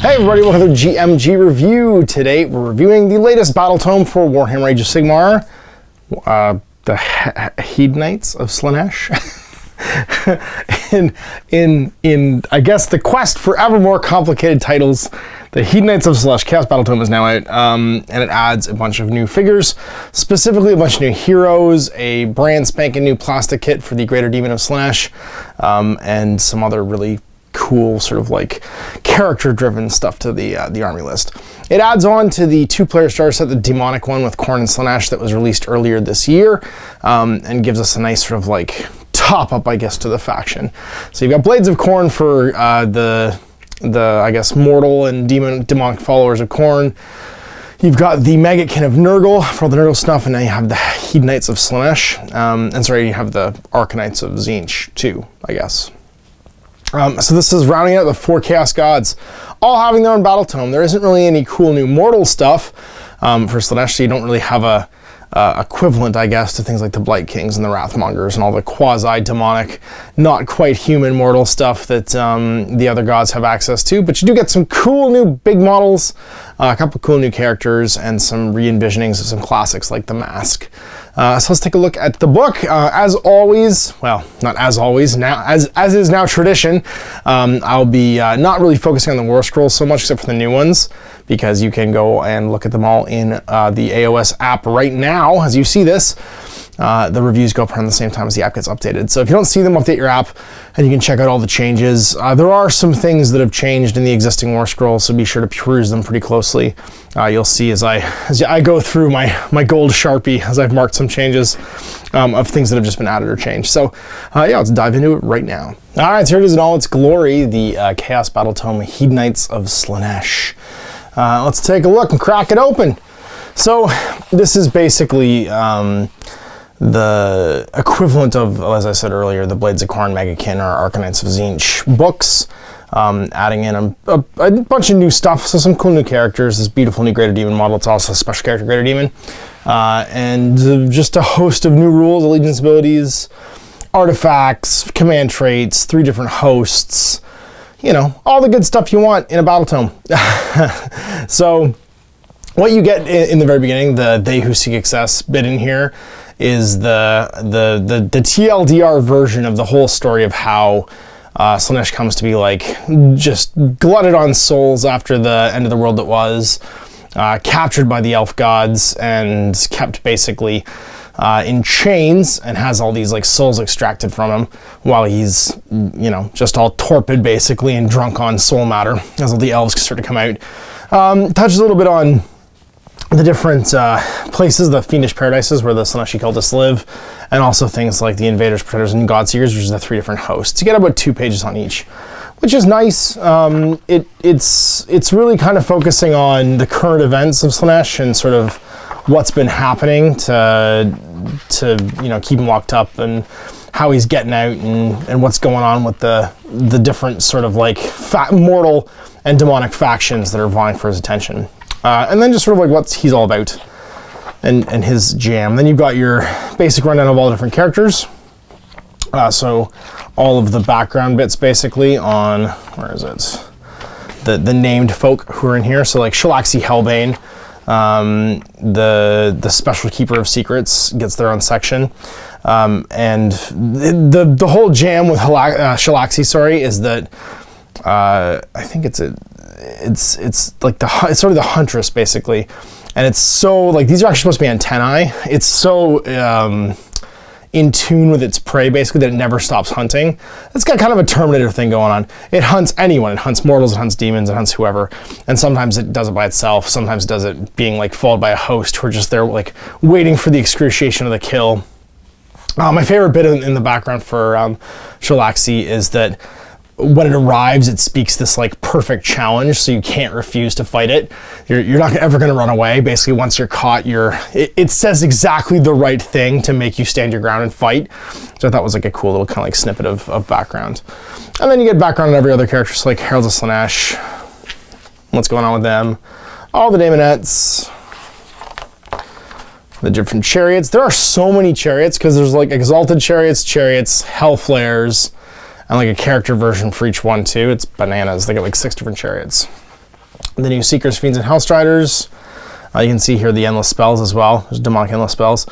Hey everybody, welcome to the GMG review. Today we're reviewing the latest Battletome for Warhammer Age of Sigmar, the Hedonites of Slaanesh. in I guess the quest for ever more complicated titles, the Hedonites of Slaanesh Chaos Battletome is now out, and it adds a bunch of new figures, specifically a bunch of new heroes, a brand spanking new plastic kit for the Greater Demon of Slaanesh, and some other really cool sort of like character-driven stuff to the army list. It adds on to the two-player starter set, the demonic one with Khorne and Slaanesh that was released earlier this year, and gives us a nice sort of like top-up, I guess, to the faction. So you've got Blades of Khorne for the I guess mortal and demonic followers of Khorne. You've got the Maggotkin of Nurgle for all the Nurgle stuff, and now you have the Hedonites of Slaanesh, and sorry, you have the Archonites of Tzeentch too, I guess. So this is rounding out the 4 Chaos Gods, all having their own Battletome. There isn't really any cool new mortal stuff for Slaanesh, so you don't really have a equivalent, I guess, to things like the Blight Kings and the Wrathmongers and all the quasi-demonic, not quite human mortal stuff that the other gods have access to. But you do get some cool new big models, a couple cool new characters, and some re-envisionings of some classics like the Mask. So let's take a look at the book. As always, well, not as always, now as is now tradition, I'll be not really focusing on the War Scrolls so much, except for the new ones, because you can go and look at them all in the AOS app right now. As you see this, the reviews go up around the same time as the app gets updated. So if you don't see them, update your app, and you can check out all the changes. There are some things that have changed in the existing War Scrolls, so be sure to peruse them pretty closely. You'll see as I go through my gold Sharpie, as I've marked some changes of things that have just been added or changed. So yeah, let's dive into it right now. All right, so here it is in all its glory, the Chaos Battletome Hedonites of Slaanesh. Let's take a look and crack it open. So this is basically the equivalent of, as I said earlier, the Blades of Khorne, Maggotkin, or Archonites of Tzeentch books, adding in a bunch of new stuff, so some cool new characters, this beautiful new Greater Demon model. It's also a special character Greater Demon, and just a host of new rules, allegiance abilities, artifacts, command traits, 3 different hosts, you know, all the good stuff you want in a Battletome. So what you get in the very beginning, the They Who Seek Excess bit in here, is the TLDR version of the whole story of how Slaanesh comes to be like just glutted on souls after the end of the world that was, captured by the elf gods and kept basically in chains, and has all these like souls extracted from him while he's, you know, just all torpid basically and drunk on soul matter as all the elves start to come out. Touches a little bit on the different places, the fiendish paradises where the Slaaneshi cultists live, and also things like the invaders, predators, and godseekers, which is the 3 different hosts. You get about 2 pages on each, which is nice. It's really kind of focusing on the current events of Slaanesh and sort of what's been happening to you know, keep him locked up, and how he's getting out, and what's going on with the different sort of like mortal and demonic factions that are vying for his attention. And then just sort of like what he's all about and his jam. Then you've got your basic rundown of all the different characters. So all of the background bits basically on, where is it? The named folk who are in here. So like Shalaxi Hellbane, the Special Keeper of Secrets gets their own section. And the whole jam with Shalaxi, sorry, is that I think it's like it's sort of the Huntress basically, and it's so like these are actually supposed to be antennae. It's so in tune with its prey basically that it never stops hunting. It's got kind of a Terminator thing going on. It hunts anyone. It hunts mortals, it hunts demons, it hunts whoever, and sometimes it does it by itself, sometimes it does it being like followed by a host who are just there like waiting for the excruciation of the kill. My favorite bit in the background for Shalaxi is that when it arrives, it speaks this like perfect challenge, so you can't refuse to fight it. You're not ever going to run away. Basically, once you're caught, it says exactly the right thing to make you stand your ground and fight. So I thought was like a cool little kind of like snippet of background. And then you get background on every other character, so like Heralds of Slaanesh, what's going on with them, all the daemonettes, the different chariots. There are so many chariots because there's like exalted chariots, hellflares, and like a character version for each one too. It's bananas. They got like 6 different chariots. The new Seekers, Fiends, and Hellstriders. You can see here the endless spells as well. There's demonic endless spells.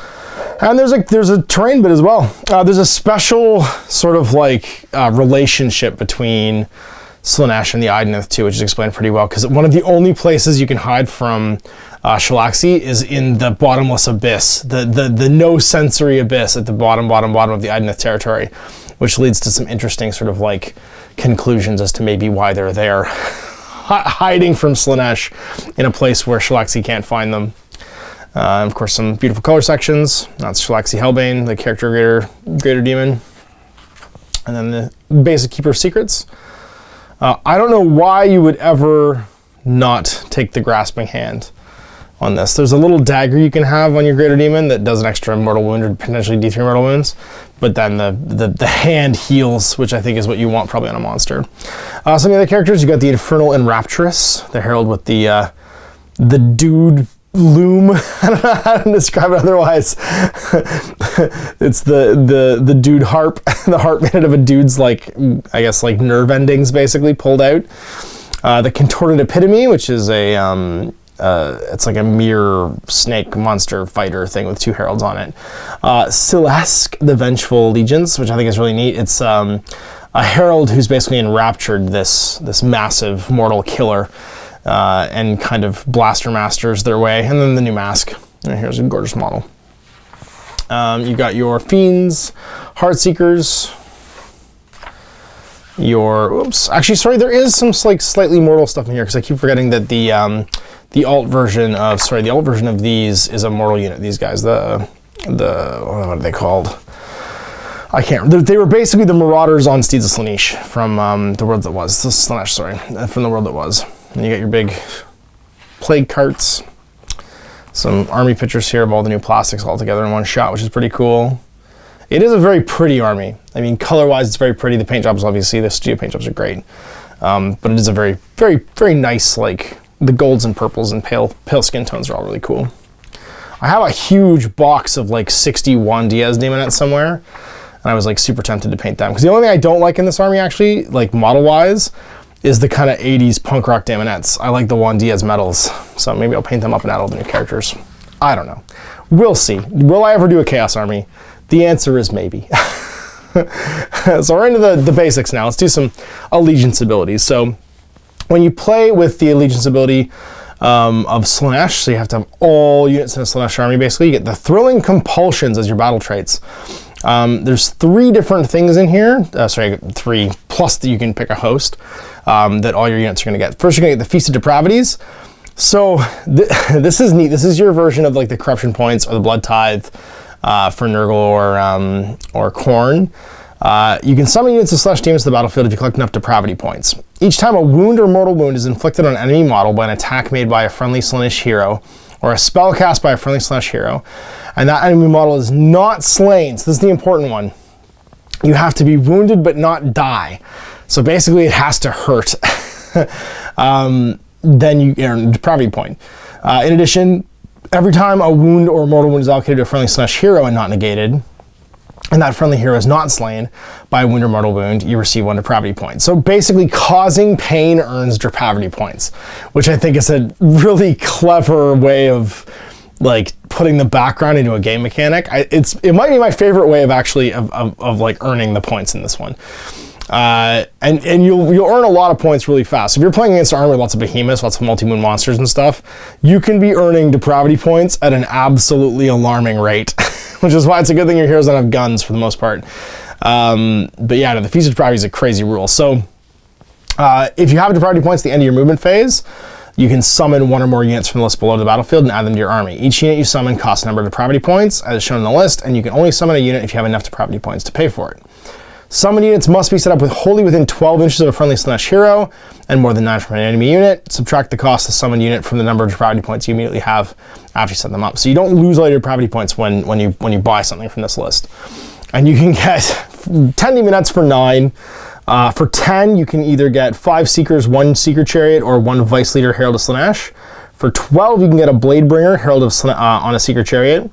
And there's a terrain bit as well. There's a special sort of like relationship between Slaanesh and the Idoneth too, which is explained pretty well, because one of the only places you can hide from Shalaxi is in the bottomless abyss, the no sensory abyss at the bottom of the Idoneth territory, which leads to some interesting sort of like conclusions as to maybe why they're there. Hiding from Slaanesh in a place where Shalaxi can't find them. Of course, some beautiful color sections. That's Shalaxi Hellbane, the character greater demon. And then the basic Keeper of Secrets. I don't know why you would ever not take the Grasping Hand on this. There's a little dagger you can have on your greater demon that does an extra mortal wound or potentially D3 mortal wounds, but then the hand heals, which I think is what you want probably on a monster. Some of the other characters, you got the Infernal and Rapturous, the herald with the dude loom. I don't know how to describe it otherwise. It's the dude harp, the harp made out of a dude's, like, I guess like nerve endings basically pulled out. The Contorted Epitome, which is a it's like a mirror snake monster fighter thing with 2 heralds on it. Silask, the Vengeful Allegiance, which I think is really neat. It's a herald who's basically enraptured this massive mortal killer and kind of blaster masters their way. And then the new mask. And here's a gorgeous model. You got your Fiends, Heartseekers, actually, sorry, there is some like slightly mortal stuff in here, because I keep forgetting that the alt version of these is a mortal unit. These guys, what are they called? I can't remember. They were basically the Marauders on Steeds of Slaanesh from the world that was. Slaanesh, sorry, from the world that was. And you got your big plague carts. Some army pictures here of all the new plastics all together in one shot, which is pretty cool. It is a very pretty army. I mean, color-wise, it's very pretty. The paint jobs, obviously, the studio paint jobs are great. But it is a very, very, very nice, like, the golds and purples and pale skin tones are all really cool. I have a huge box of, like, 61 Diaz Daemonettes somewhere, and I was, like, super tempted to paint them. Because the only thing I don't like in this army, actually, like, model-wise, is the kind of 80s punk rock Daemonettes. I like the Juan Diaz medals, so maybe I'll paint them up and add all the new characters. I don't know. We'll see. Will I ever do a Chaos army? The answer is maybe. So we're into the basics now. Let's do some allegiance abilities. So when you play with the allegiance ability of Slaanesh, so you have to have all units in a Slaanesh army, basically. You get the Thrilling Compulsions as your battle traits. There's 3 different things in here. 3, plus that you can pick a host that all your units are going to get. First, you're going to get the Feast of Depravities. So this is neat. This is your version of like the Corruption Points or the Blood Tithe for Nurgle or Khorne. You can summon units of Slaanesh demons to the battlefield if you collect enough depravity points. Each time a wound or mortal wound is inflicted on an enemy model by an attack made by a friendly Slaanesh hero, or a spell cast by a friendly Slaanesh hero, and that enemy model is not slain, so this is the important one, you have to be wounded but not die. So basically it has to hurt. Then you earn a depravity point. In addition, every time a wound or mortal wound is allocated to a friendly Slaanesh hero and not negated, and that friendly hero is not slain by a wound or mortal wound, you receive 1 depravity point. So basically, causing pain earns depravity points, which I think is a really clever way of like putting the background into a game mechanic. It might be my favorite way of actually of like earning the points in this one. And you'll earn a lot of points really fast. If you're playing against an army with lots of behemoths, lots of multi-moon monsters and stuff, you can be earning depravity points at an absolutely alarming rate, which is why it's a good thing your heroes don't have guns for the most part. But yeah, no, the Feast of Depravity is a crazy rule. So if you have depravity points at the end of your movement phase, you can summon 1 or more units from the list below the battlefield and add them to your army. Each unit you summon costs a number of depravity points, as shown in the list, and you can only summon a unit if you have enough depravity points to pay for it. Summon units must be set up wholly within 12 inches of a friendly Slaanesh hero and more than 9 from an enemy unit. Subtract the cost of the summoned unit from the number of depravity points you immediately have after you set them up. So you don't lose all your depravity points when you buy something from this list. And you can get 10 Demonettes for 9. For 10, you can either get 5 Seekers, 1 Seeker Chariot, or 1 Vice Leader Herald of Slaanesh. For 12, you can get a Bladebringer Herald of on a Seeker Chariot,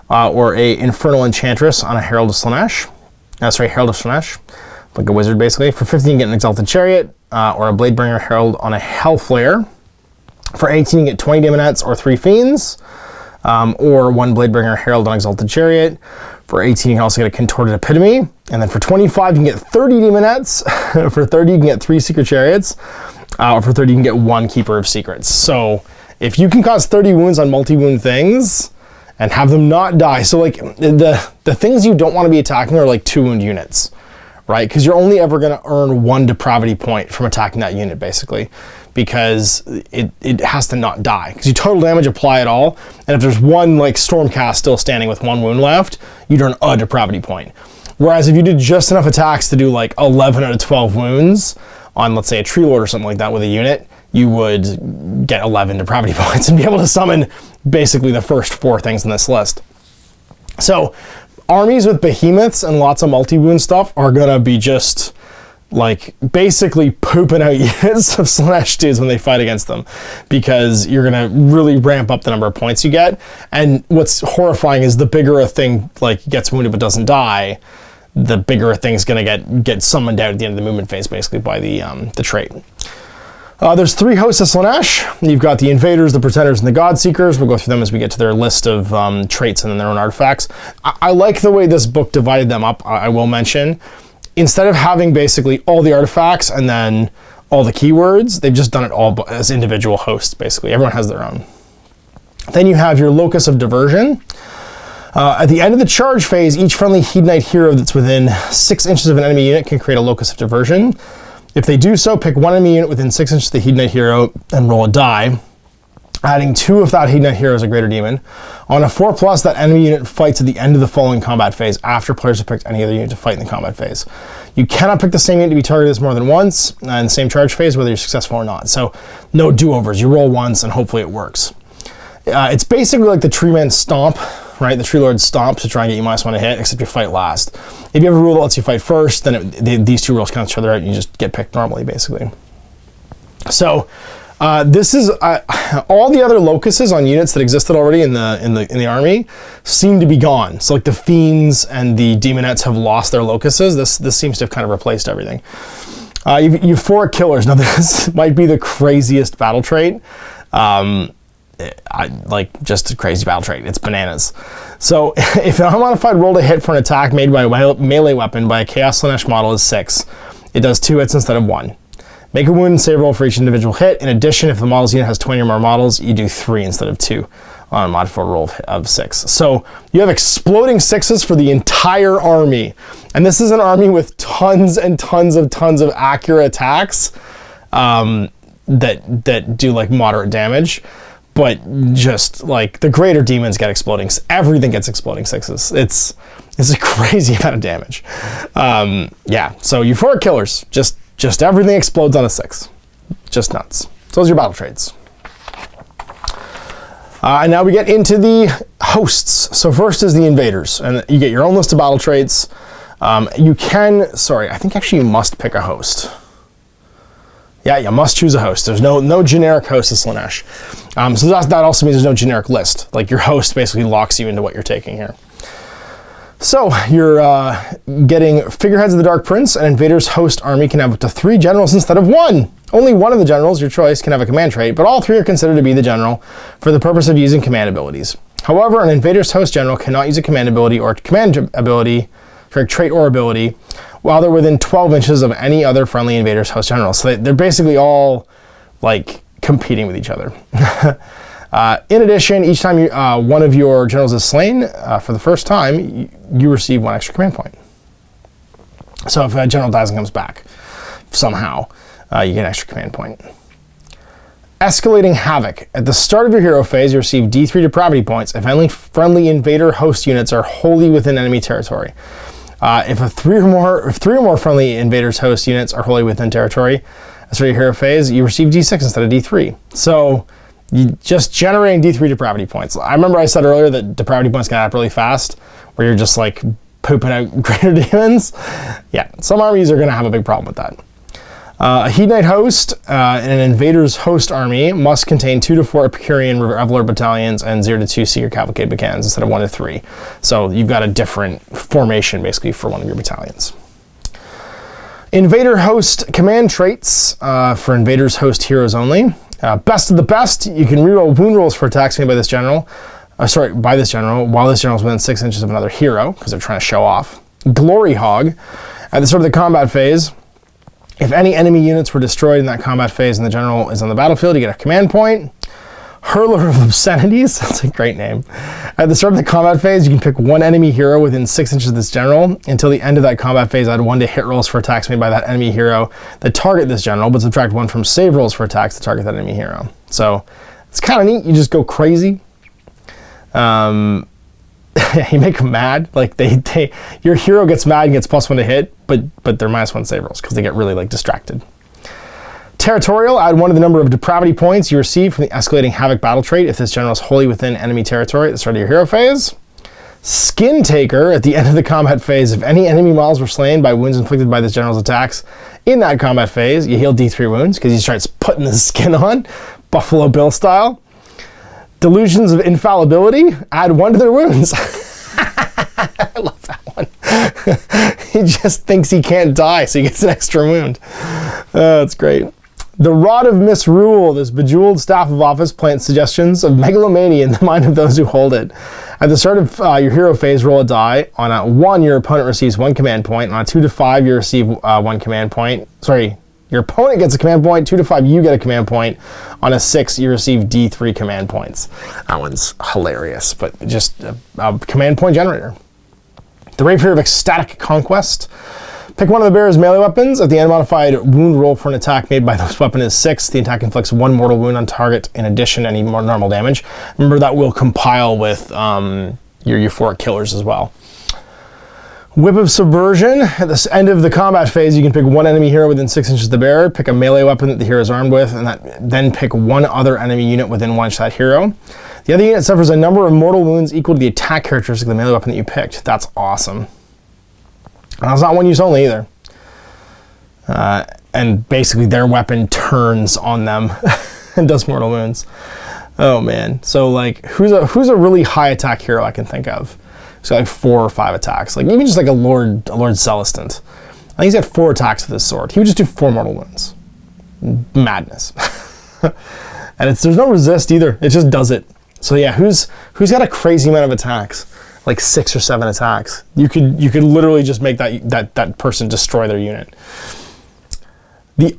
or a Infernal Enchantress on a Herald of Slaanesh. Herald of Slaanesh, like a wizard basically. For 15, you get an Exalted Chariot, or a Bladebringer Herald on a Hellflayer. For 18, you get 20 Daemonettes or 3 Fiends, or 1 Bladebringer, Herald, and Exalted Chariot. For 18, you can also get a Contorted Epitome. And then for 25, you can get 30 Daemonettes. For 30, you can get 3 Secret Chariots. Or for 30, you can get 1 Keeper of Secrets. So if you can cause 30 wounds on multi-wound things and have them not die, so like the things you don't want to be attacking are like 2-wound units, right? Because you're only ever going to earn 1 depravity point from attacking that unit, basically, because it has to not die. Because you total damage apply it all, and if there's 1 like Stormcast still standing with 1 wound left, you'd earn a depravity point. Whereas if you did just enough attacks to do like 11 out of 12 wounds on, let's say, a Tree Lord or something like that with a unit, you would get 11 depravity points and be able to summon basically the first 4 things in this list. So armies with behemoths and lots of multi-wound stuff are gonna be just like basically pooping out units of Slaanesh dudes when they fight against them, because you're gonna really ramp up the number of points you get. And what's horrifying is the bigger a thing like gets wounded but doesn't die, the bigger a thing's gonna get summoned out at the end of the movement phase, basically by the trait. There's 3 hosts of Slaanesh. You've got the Invaders, the Pretenders, and the Godseekers. We'll go through them as we get to their list of traits and then their own artifacts. I like the way this book divided them up, I will mention. Instead of having basically all the artifacts and then all the keywords, they've just done it all as individual hosts, basically. Everyone has their own. Then you have your Locus of Diversion. At the end of the charge phase, each friendly Hedonite hero that's within 6 inches of an enemy unit can create a Locus of Diversion. If they do so, pick 1 enemy unit within 6 inches of the Hedonite hero and roll a die, adding 2 if that Hedonite hero is a greater demon. On a 4+, that enemy unit fights at the end of the following combat phase after players have picked any other unit to fight in the combat phase. You cannot pick the same unit to be targeted more than once in the same charge phase, whether you're successful or not. So no do-overs. You roll once and hopefully it works. It's basically like the Tree Man Stomp, right? The Tree Lord Stomp to try and get you -1 to hit, except you fight last. If you have a rule that lets you fight first, then these 2 rules cancel each other out and you just get picked normally, basically. So this is all the other locuses on units that existed already in the army seem to be gone. So like the Fiends and the Daemonettes have lost their locuses. This seems to have kind of replaced everything. Euphoric Killers. Now this might be the craziest battle trait. Just a crazy battle trait. It's bananas. So if an unmodified roll to hit for an attack made by a melee weapon by a Chaos Slaanesh model is 6, it does 2 hits instead of 1. Make a wound and save roll for each individual hit. In addition, if the model's unit has 20 or more models, you do 3 instead of 2 on a modified roll of 6. So you have exploding 6s for the entire army. And this is an army with tons and tons of accurate attacks that do like moderate damage. But just like the greater demons get exploding, everything gets exploding 6s. It's a crazy amount of damage. Yeah, so Euphoric Killers, just everything explodes on a 6. Just nuts. So those are your battle traits. And now we get into the hosts. So first is the Invaders, and you get your own list of battle traits. I think actually you must pick a host. Yeah, you must choose a host. There's no generic host of Slaanesh. So that also means there's no generic list. Like your host basically locks you into what you're taking here. So you're getting Figureheads of the Dark Prince. An Invader's host army can have up to 3 generals instead of 1. Only 1 of the generals, your choice, can have a command trait, but all 3 are considered to be the general for the purpose of using command abilities. However, an Invader's host general cannot use a command ability or trait or ability while they're within 12 inches of any other friendly Invader's host general. So they're basically all like competing with each other. In addition, each time one of your generals is slain for the first time, you receive 1 extra command point. So if a general dies and comes back somehow, you get an extra command point. Escalating Havoc. At the start of your hero phase, you receive D3 depravity points if any friendly invader host units are wholly within enemy territory. If 3 or more friendly invaders host units are wholly within territory, as for your hero phase, you receive D6 instead of D3. So you just generating D3 depravity points. I remember I said earlier that depravity points can add up really fast, where you're just like pooping out greater demons. Yeah, some armies are going to have a big problem with that. A Hedonite host and an Invader's host army must contain 2 to 4 Epicurean Reveler battalions and 0 to 2 Seeker Cavalcade battalions instead of 1 to 3. So you've got a different formation basically for one of your battalions. Invader host command traits for Invader's host heroes only. Best of the best, you can reroll wound rolls for attacks made by this general. By this general, while this general is within 6 inches of another hero, because they're trying to show off. Glory Hog. At the start of the combat phase, if any enemy units were destroyed in that combat phase and the general is on the battlefield, you get a command point. Hurler of Obscenities, that's a great name. At the start of the combat phase, you can pick one enemy hero within 6 inches of this general. Until the end of that combat phase, add 1 to hit rolls for attacks made by that enemy hero that target this general, but subtract 1 from save rolls for attacks that target that enemy hero. So it's kind of neat. You just go crazy. You make them mad. Like your hero gets mad and gets +1 to hit, but they're -1 save rolls because they get really like distracted. Territorial, add 1 to the number of depravity points you receive from the escalating havoc battle trait if this general is wholly within enemy territory at the start of your hero phase. Skin Taker, at the end of the combat phase, if any enemy models were slain by wounds inflicted by this general's attacks in that combat phase, you heal D3 wounds because he starts putting the skin on, Buffalo Bill style. Delusions of Infallibility, add 1 to their wounds. I love that one. He just thinks he can't die, so he gets an extra wound. That's great. The Rod of Misrule, this bejeweled staff of office, plants suggestions of megalomania in the mind of those who hold it. At the start of your hero phase, roll a die. On a 1, your opponent receives 1 command point. On a 2 to 5, you receive 1 command point. Sorry, your opponent gets a command point. 2 to 5, you get a command point. On a 6, you receive D3 command points. That one's hilarious, but just a command point generator. The Rapier of Ecstatic Conquest. Pick one of the bearer's melee weapons. If the unmodified wound roll for an attack made by this weapon is 6, the attack inflicts 1 mortal wound on target in addition to any more normal damage. Remember, that will compile with your euphoric killers as well. Whip of Subversion. At the end of the combat phase, you can pick 1 enemy hero within 6 inches of the bearer, pick a melee weapon that the hero is armed with, and then pick 1 other enemy unit within 1 inch of that hero. The other unit suffers a number of mortal wounds equal to the attack characteristic of the melee weapon that you picked. That's awesome. And that's not one use only either. And basically their weapon turns on them and does mortal wounds. Oh man. So like, who's a really high attack hero I can think of? He's got like 4 or 5 attacks. Like even just like a Lord Celestant. I think he's got 4 attacks with his sword. He would just do 4 mortal wounds. Madness. And there's no resist either. It just does it. So yeah, who's got a crazy amount of attacks? Like 6 or 7 attacks. You could literally just make that person destroy their unit.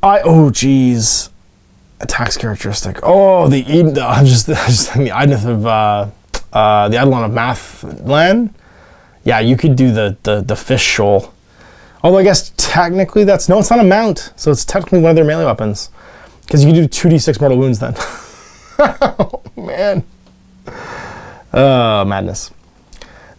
Oh geez, attacks characteristic. Oh, I'm just thinking the Idoneth of the Eidolon of Mathlan. Yeah, you could do the fish shoal. Although I guess technically it's not a mount, so it's technically one of their melee weapons. Because you can do 2d6 mortal wounds then. Oh man. Madness.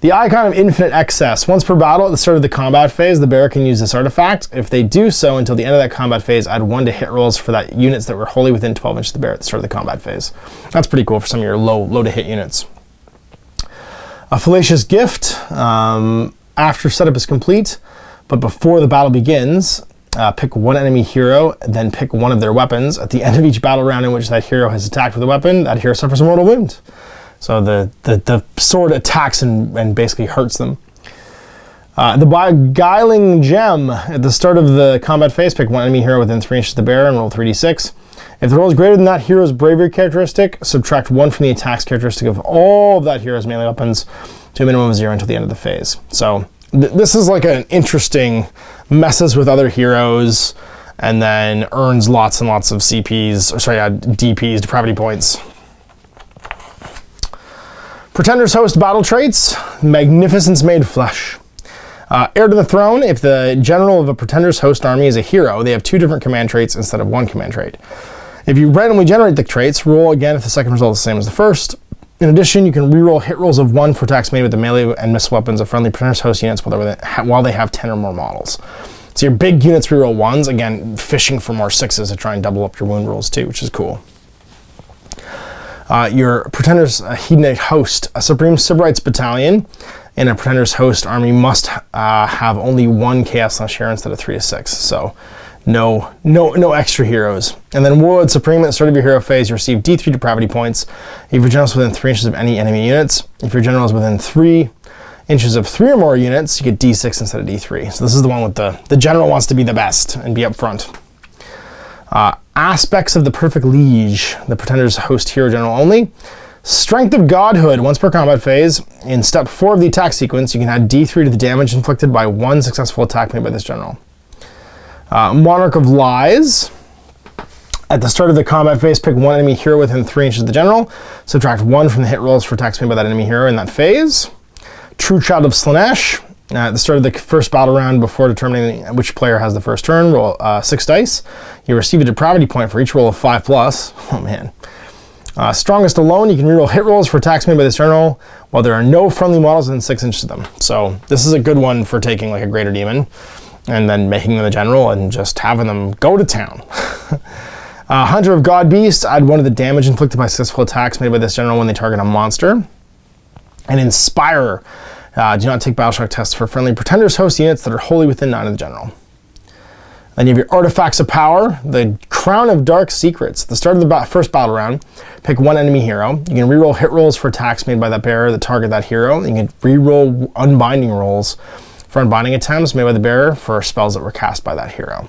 The Icon of Infinite Excess. Once per battle at the start of the combat phase, the bearer can use this artifact. If they do so until the end of that combat phase, add 1 to hit rolls for that units that were wholly within 12 inches of the bearer at the start of the combat phase. That's pretty cool for some of your low to hit units. A Fallacious Gift. After setup is complete, but before the battle begins, pick 1 enemy hero, then pick 1 of their weapons. At the end of each battle round in which that hero has attacked with a weapon, that hero suffers a mortal wound. So the sword attacks and basically hurts them. The Beguiling Gem. At the start of the combat phase, pick 1 enemy hero within 3 inches of the bearer and roll 3d6. If the roll is greater than that hero's bravery characteristic, subtract 1 from the attacks characteristic of all of that hero's melee weapons to a minimum of 0 until the end of the phase. So this is like an interesting, messes with other heroes and then earns lots and lots of DPs, depravity points. Pretender's Host battle traits. Magnificence made flesh. Heir to the throne. If the general of a Pretender's Host army is a hero, they have 2 different command traits instead of 1 command trait. If you randomly generate the traits, roll again if the second result is the same as the first. In addition, you can reroll hit rolls of 1 for attacks made with the melee and missile weapons of friendly Pretender's Host units while they have 10 or more models. So your big units reroll 1s, again, fishing for more 6s to try and double up your wound rolls too, which is cool. Your Pretender's Hedonite Host. A Supreme Sybarites battalion in a Pretender's Host army must have only 1 Chaos/Hero instead of 3 to 6. So no extra heroes. And then Warlord Supreme. At the start of your hero phase, you receive D3 depravity points. If your general is within 3 inches of any enemy units. If your general is within 3 inches of 3 or more units, you get D6 instead of D3. So this is the one with the general wants to be the best and be up front. Aspects of the Perfect Liege, the Pretender's host hero general only. Strength of Godhood, once per combat phase. In step 4 of the attack sequence, you can add D3 to the damage inflicted by one successful attack made by this general. Monarch of Lies. At the start of the combat phase, pick one enemy hero within 3 inches of the general. Subtract 1 from the hit rolls for attacks made by that enemy hero in that phase. True Child of Slaanesh. At the start of the first battle round, before determining which player has the first turn, roll 6 dice. You receive a depravity point for each roll of 5+. Oh man. Strongest Alone, you can reroll hit rolls for attacks made by this general while there are no friendly models within 6 inches of them. So this is a good one for taking like a Greater Demon and then making them a general and just having them go to town. Hunter of God Beast, add 1 to the damage inflicted by successful attacks made by this general when they target a monster. And Inspirer, do not take Battleshock tests for friendly Pretender's host units that are wholly within 9 of the general. Then you have your Artifacts of Power, the Crown of Dark Secrets. At the start of the first battle round, pick 1 enemy hero. You can reroll hit rolls for attacks made by that bearer that target that hero. You can reroll unbinding rolls for unbinding attempts made by the bearer for spells that were cast by that hero.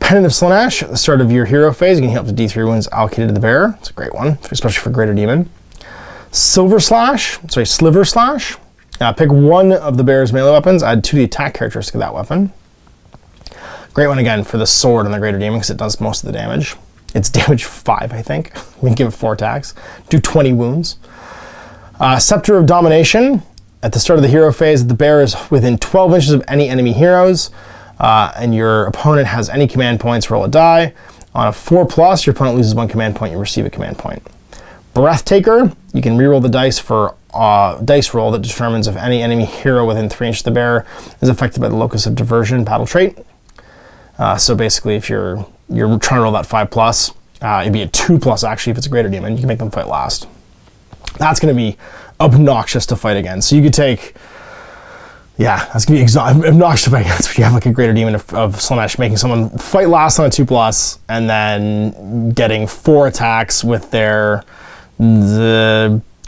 Pendant of Slaanesh, at the start of your hero phase, you can heal up to D3 wounds allocated to the bearer. It's a great one, especially for Greater Demon. Sliver Slash. Pick 1 of the bearer's melee weapons, add 2 to the attack characteristic of that weapon. Great one again for the sword and the Greater Demon because it does most of the damage. It's damage 5, I think. We can give it 4 attacks. Do 20 wounds. Scepter of Domination. At the start of the hero phase, the bearer is within 12 inches of any enemy heroes, and your opponent has any command points, roll a die. On a 4+, your opponent loses 1 command point, you receive a command point. Breathtaker. You can reroll the dice for dice roll that determines if any enemy hero within 3 inches of the bearer is affected by the locus of diversion battle trait. So basically, if you're trying to roll that 5+, it'd be a 2+ actually if it's a Greater Demon. You can make them fight last. That's going to be obnoxious to fight against. So you could take, that's going to be obnoxious to fight against. If you have like a Greater Demon of Slaanesh, making someone fight last on a 2+, and then getting 4 attacks with the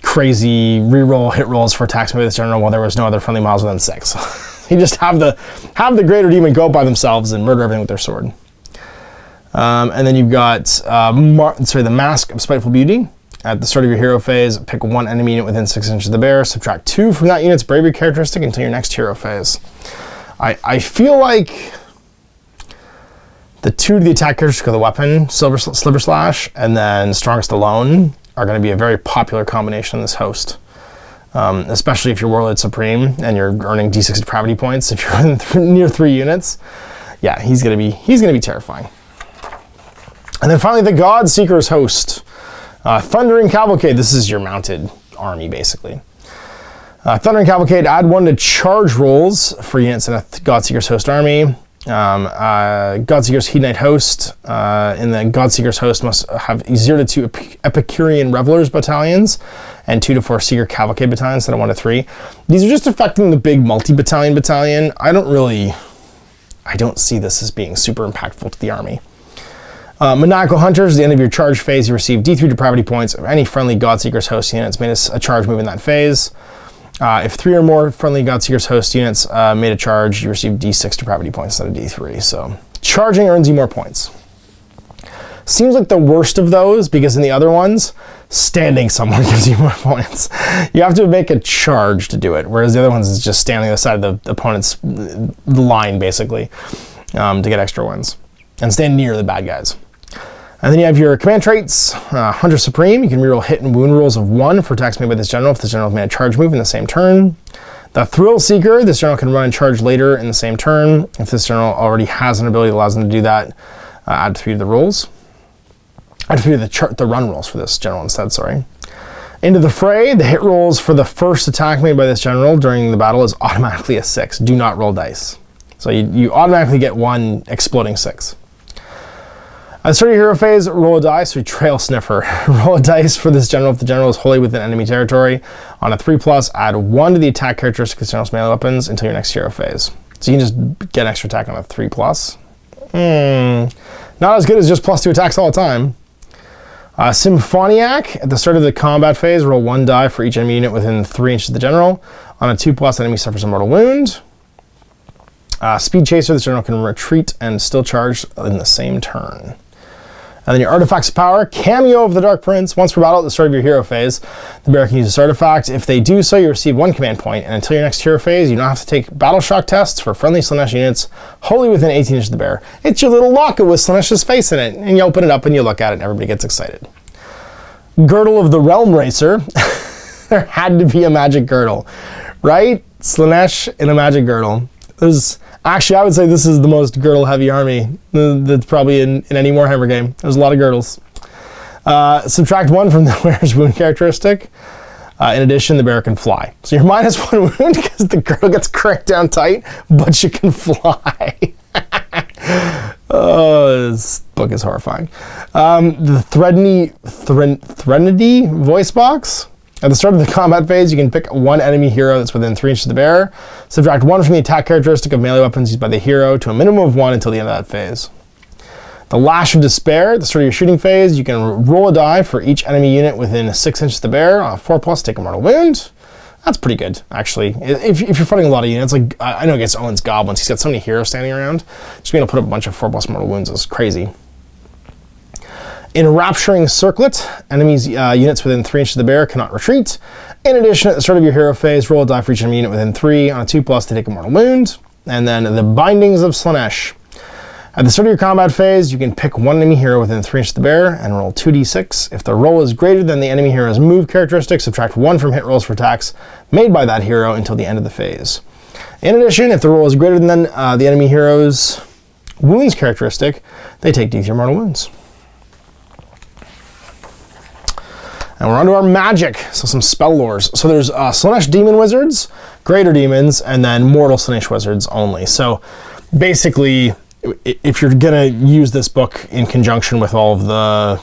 crazy reroll hit rolls for attacks made by this general while there was no other friendly models within 6. You just have the Greater Demon go by themselves and murder everything with their sword. And then you've got the Mask of Spiteful Beauty. At the start of your hero phase, pick 1 enemy unit within 6 inches of the bearer. Subtract 2 from that unit's bravery characteristic until your next hero phase. I feel like the 2 to the attack characteristic of the weapon, Sliver Slash, and then Strongest Alone are going to be a very popular combination in this host. Especially if you're Warlord Supreme and you're earning D6 depravity points. If you're near 3 units, he's gonna be terrifying. And then finally, the Godseeker's host, Thundering Cavalcade. This is your mounted army, basically. Thundering Cavalcade. Add 1 to charge rolls for units in a Godseeker's host army. Godseeker's Hedonite host. In the Godseeker's host must have 0 to 2 Epicurean Revelers battalions and 2 to 4 Seeker Cavalcade battalions instead of 1 to 3. These are just affecting the big multi-battalion battalion. I don't see this as being super impactful to the army. Maniacal Hunters, at the end of your charge phase, you receive D3 depravity points of any friendly Godseeker's host units made a charge move in that phase. If 3 or more friendly Godseeker's host units made a charge, you receive D6 depravity points instead of D3. So charging earns you more points. Seems like the worst of those because in the other ones, standing somewhere gives you more points. You have to make a charge to do it, whereas the other ones is just standing on the side of the opponent's line, basically, to get extra ones. And stand near the bad guys. And then you have your command traits. Hunter Supreme, you can reroll hit and wound rolls of 1 for attacks made by this general if this general has made a charge move in the same turn. The Thrill Seeker, this general can run and charge later in the same turn. If this general already has an ability that allows them to do that, add 3 to the rolls. Add 3 to the run rolls for this general instead, sorry. Into the Fray, the hit rolls for the first attack made by this general during the battle is automatically a 6. Do not roll dice. So you automatically get 1 exploding 6. At the start of your hero phase, roll a dice, or Trail Sniffer. Roll a dice for this general if the general is wholly within enemy territory. On a 3+, add 1 to the attack characteristic of this general's melee weapons until your next hero phase. So you can just get an extra attack on a 3+. Not as good as just +2 attacks all the time. Symphoniac, at the start of the combat phase, roll 1 die for each enemy unit within 3 inches of the general. On a 2+, enemy suffers a mortal wound. Speed Chaser, this general can retreat and still charge in the same turn. And then your Artifacts of Power, Cameo of the Dark Prince. Once per battle at the start of your hero phase, the bearer can use this artifact. If they do so, you receive 1 command point, and until your next hero phase, you don't have to take battle shock tests for friendly Slaanesh units wholly within 18 inches of the bearer. It's your little locket with Slaanesh's face in it, and you open it up and you look at it and everybody gets excited. Girdle of the Realm Racer. There had to be a magic girdle, right? Slaanesh in a magic girdle. Actually, I would say this is the most girdle-heavy army that's probably in any Warhammer game. There's a lot of girdles. Subtract 1 from the wearer's wound characteristic. In addition, the bearer can fly. So you're -1 wound because the girdle gets cranked down tight, but you can fly. Oh, this book is horrifying. The Threnody voice box. At the start of the combat phase, you can pick 1 enemy hero that's within 3 inches of the bearer. Subtract 1 from the attack characteristic of melee weapons used by the hero to a minimum of 1 until the end of that phase. The Lash of Despair. At the start of your shooting phase, you can roll a die for each enemy unit within 6 inches of the bearer. On a 4+, take a mortal wound. That's pretty good, actually. If you're fighting a lot of units, like I know against Owen's Goblins, he's got so many heroes standing around. Just being able to put up a bunch of 4+ mortal wounds is crazy. Enrapturing Circlet, enemies units within 3 inches of the bearer cannot retreat. In addition, at the start of your hero phase, roll a die for each enemy unit within 3. On a 2+, to take a mortal wound. And then the Bindings of Slaanesh. At the start of your combat phase, you can pick 1 enemy hero within 3 inches of the bearer and roll 2d6. If the roll is greater than the enemy hero's move characteristic, subtract 1 from hit rolls for attacks made by that hero until the end of the phase. In addition, if the roll is greater than the enemy hero's wounds characteristic, they take d3 mortal wounds. And we're on to our magic, so some spell lores. So there's Slaanesh Demon Wizards, Greater Demons, and then Mortal Slaanesh Wizards only. So basically, if you're gonna use this book in conjunction with all of the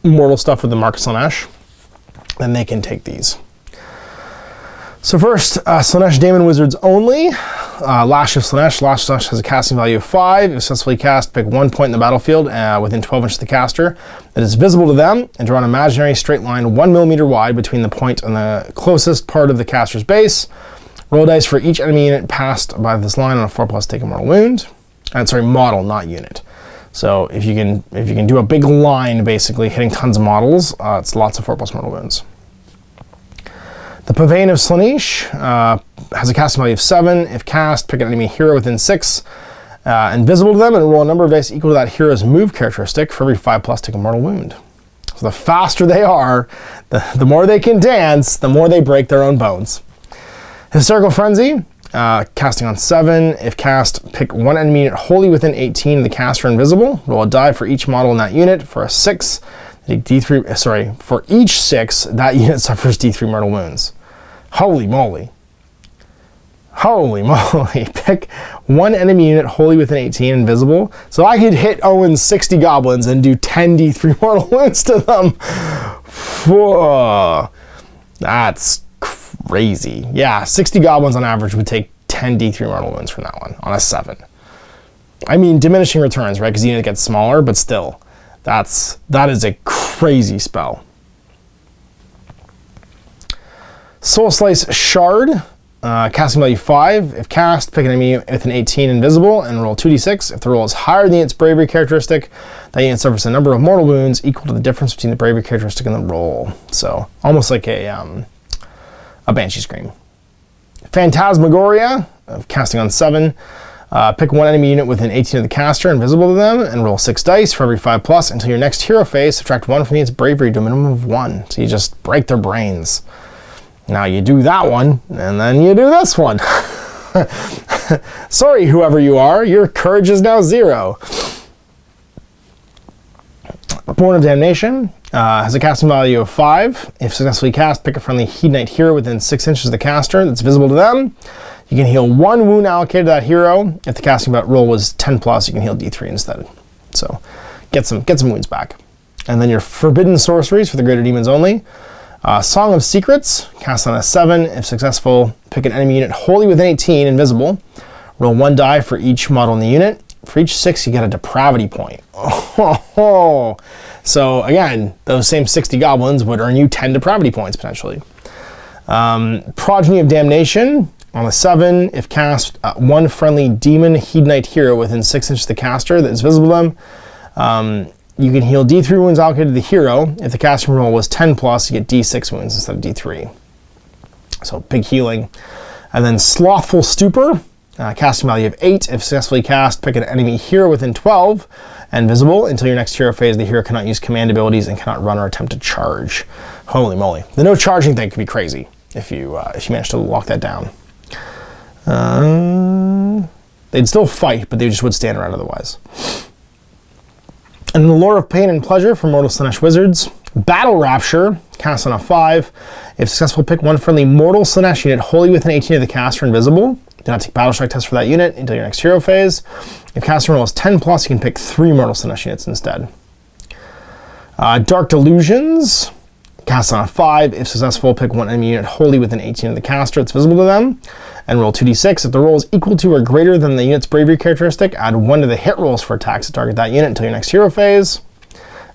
mortal stuff with the Mark of Slaanesh, then they can take these. So first, Slaanesh Demon Wizards only. Lash of Slaanesh. Lash of Slaanesh has a casting value of 5. If successfully cast, pick 1 point in the battlefield within 12 inches of the caster that is visible to them, and draw an imaginary straight line 1 millimeter wide between the point and the closest part of the caster's base. Roll dice for each enemy unit passed by this line. On a 4+, take a mortal wound. And sorry, model, not unit. So if you can do a big line, basically hitting tons of models, it's lots of 4+ mortal wounds. The Pavane of Slaanesh has a casting value of 7. If cast, pick an enemy hero within 6, invisible to them, and roll a number of dice equal to that hero's move characteristic. For every 5+, take a mortal wound. So the faster they are, the more they can dance, the more they break their own bones. Hysterical Frenzy, casting on 7. If cast, pick 1 enemy unit wholly within 18 of the caster invisible. Roll a die for each model in that unit. For a 6, take D3. Sorry, for each 6, that unit suffers D3 mortal wounds. Holy moly. Holy moly. Pick 1 enemy unit wholly within 18 invisible. So I could hit Owen's 60 goblins and do 10 D3 mortal wounds to them. Whoa. That's crazy. Yeah, 60 goblins on average would take 10 D3 mortal wounds from that one on a 7. I mean, diminishing returns, right? Because the unit gets smaller, but still, that is a crazy spell. Soul Slice Shard, casting value 5. If cast, pick an enemy within 18 invisible and roll 2d6. If the roll is higher than its bravery characteristic, that unit suffers a number of mortal wounds equal to the difference between the bravery characteristic and the roll. So almost like a Banshee Scream. Phantasmagoria, casting on 7. Pick 1 enemy unit within 18 of the caster, invisible to them, and roll 6 dice for every 5+ until your next hero phase. Subtract 1 from its bravery to a minimum of 1. So you just break their brains. Now you do that one, and then you do this one. Sorry, whoever you are, your courage is now 0. Born of Damnation has a casting value of 5. If successfully cast, pick a friendly Hedonite hero within 6 inches of the caster that's visible to them. You can heal 1 wound allocated to that hero. If the casting roll was 10+, you can heal D3 instead. So get some wounds back. And then your Forbidden Sorceries for the Greater Demons only. Song of Secrets, cast on a 7. If successful, pick an enemy unit wholly within 18, invisible. Roll 1 die for each model in the unit. For each 6, you get a depravity point. Oh. So again, those same 60 goblins would earn you 10 depravity points, potentially. Progeny of Damnation, On the 7, if cast, one friendly demon Hedonite hero within 6 inches of the caster that is visible to them. You can heal D3 wounds allocated to the hero. If the casting roll was 10 plus, you get D6 wounds instead of D3. So big healing. And then Slothful Stupor, casting value of 8. If successfully cast, pick an enemy hero within 12 and visible. Until your next hero phase, the hero cannot use command abilities and cannot run or attempt to charge. Holy moly. The no charging thing could be crazy if you manage to lock that down. They'd still fight, but they just would stand around otherwise. And the Lore of Pain and Pleasure for Mortal Slaanesh Wizards. Battle Rapture, cast on a 5. If successful, pick one friendly Mortal Slaanesh unit wholly within 18 of the caster invisible. Do not take battle strike tests for that unit until your next hero phase. If caster roll is 10 plus, you can pick 3 Mortal Slaanesh units instead. Dark Delusions, cast on a 5. If successful, pick one enemy unit wholly within 18 of the caster that's visible to them, and roll 2d6. If the roll is equal to or greater than the unit's bravery characteristic, add 1 to the hit rolls for attacks that target that unit until your next hero phase.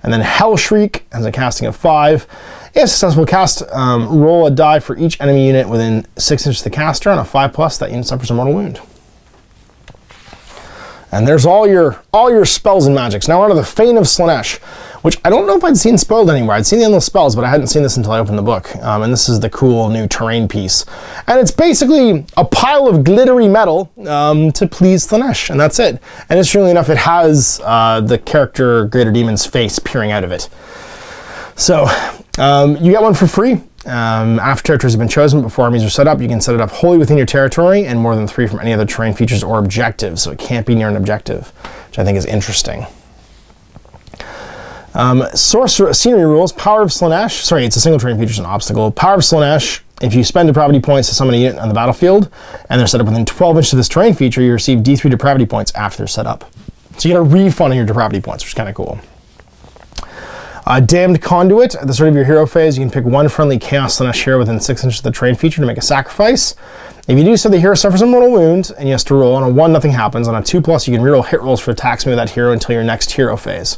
And then Hell Shriek has a casting of 5. If successful cast, roll a die for each enemy unit within 6 inches of the caster. On a 5 plus, that unit suffers a mortal wound. And there's all your spells and magics. Now on to the Fane of Slaanesh, which I don't know if I'd seen spoiled anywhere. I'd seen the endless spells, but I hadn't seen this until I opened the book. And this is the cool new terrain piece. And it's basically a pile of glittery metal to please Slaanesh, and that's it. And interestingly enough, it has the character Greater Demon's face peering out of it. So you get one for free. After territories have been chosen, before armies are set up, you can set it up wholly within your territory and more than 3 from any other terrain features or objectives, so it can't be near an objective, which I think is interesting. Sorcerer Scenery rules, Power of Slaanesh, sorry, it's a single terrain feature, it's an obstacle. Power of Slaanesh, if you spend depravity points to summon a unit on the battlefield, and they're set up within 12 inches of this terrain feature, you receive D3 depravity points after they're set up. So you get a refund on your depravity points, which is kind of cool. Damned Conduit, at the start of your hero phase, you can pick one friendly Chaos Slaanesh hero within 6 inches of the terrain feature to make a sacrifice. If you do so, the hero suffers a mortal wound, and he has to roll. On a 1, nothing happens. On a 2 plus, you can reroll hit rolls for attacks made with that hero until your next hero phase.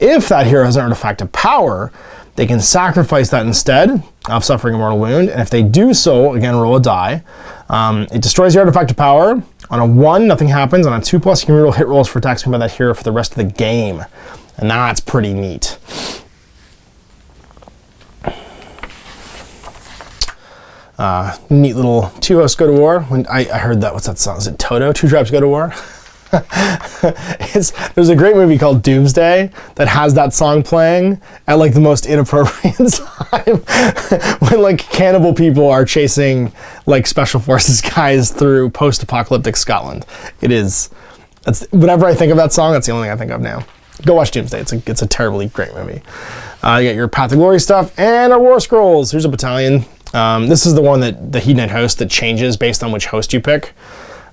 If that hero has an artifact of power, they can sacrifice that instead of suffering a mortal wound, and if they do so, again, roll a die. It destroys your artifact of power. On a 1, nothing happens. On a 2 plus, you can reroll hit rolls for attacks made by that hero for the rest of the game. And that's pretty neat. Neat little 2 hosts go to war. When I heard that, what's that song? Is it Toto? 2 tribes go to war? There's a great movie called Doomsday that has that song playing at like the most inappropriate time when like cannibal people are chasing like special forces guys through post-apocalyptic Scotland. Whenever I think of that song, that's the only thing I think of now. Go watch Doomsday. It's a terribly great movie. You get your Path to Glory stuff and our War Scrolls. Here's a battalion. This is the one that the Hedonite host that changes based on which host you pick.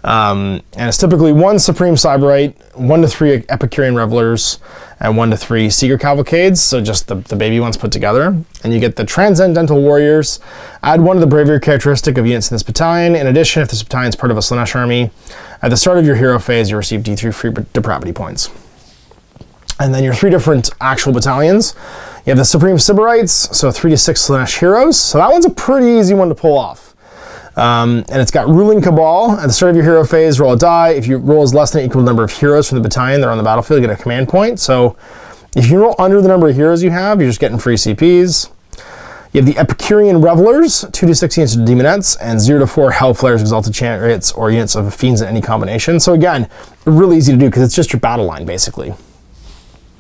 And it's typically 1 Supreme Cyberite, 1 to 3 Epicurean Revelers, and 1 to 3 Seeker Cavalcades, so just the baby ones put together. And you get the Transcendental Warriors. Add 1 to the bravery characteristic of units in this battalion. In addition, if this battalion is part of a Slaanesh army, at the start of your hero phase, you receive D3 free depravity points. And then your 3 different actual battalions. You have the Supreme Sybarites, so 3 to 6 Slaanesh heroes. So that one's a pretty easy one to pull off. And it's got Ruling Cabal. At the start of your hero phase, roll a die. If your roll is less than an equal number of heroes from the battalion that are on the battlefield, you get a command point. So if you roll under the number of heroes you have, you're just getting free CPs. You have the Epicurean Revelers, 2 to 6 units of Demonettes, and 0 to 4 Hellflares, Exalted Chariots, or units of Fiends in any combination. So again, really easy to do because it's just your battle line, basically.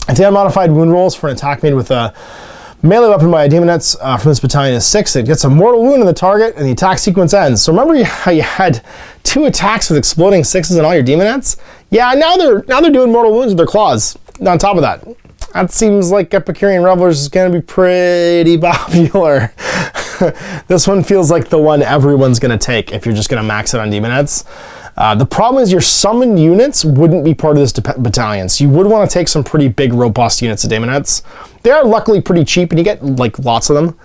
If the unmodified wound rolls for an attack made with a melee weapon by a Demonettes from this battalion is 6, it gets a mortal wound on the target, and the attack sequence ends. So remember how you had 2 attacks with exploding 6s in all your Demonettes? Yeah, now they're doing mortal wounds with their claws. On top of that, that seems like Epicurean Revelers is going to be pretty popular. This one feels like the one everyone's going to take if you're just going to max it on Demonettes. The problem is your summoned units wouldn't be part of this battalion, so you would want to take some pretty big, robust units of Demonettes. They are luckily pretty cheap, and you get like lots of them.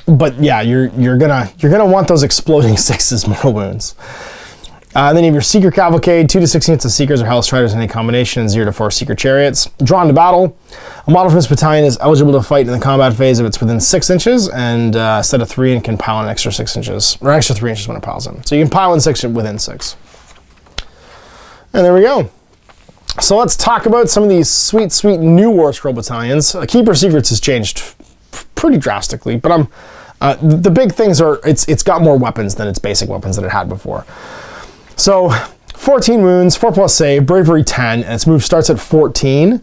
But yeah, you're gonna want those exploding 6s mortal wounds. Then you have your Seeker Cavalcade, 2 to 6 units of Seekers or Hell Striders in any combination, and 0 to 4 Seeker Chariots. Drawn to battle. A model from this battalion is eligible to fight in the combat phase if it's within 6 inches, and set of 3 and can pile an extra 6 inches, or extra 3 inches when it piles in. So you can pile in 6 within 6. And there we go. So let's talk about some of these sweet, sweet new War Scroll battalions. Keeper Secrets has changed pretty drastically, but the big things are it's got more weapons than its basic weapons that it had before. So 14 wounds, 4+ save, bravery 10, and its move starts at 14.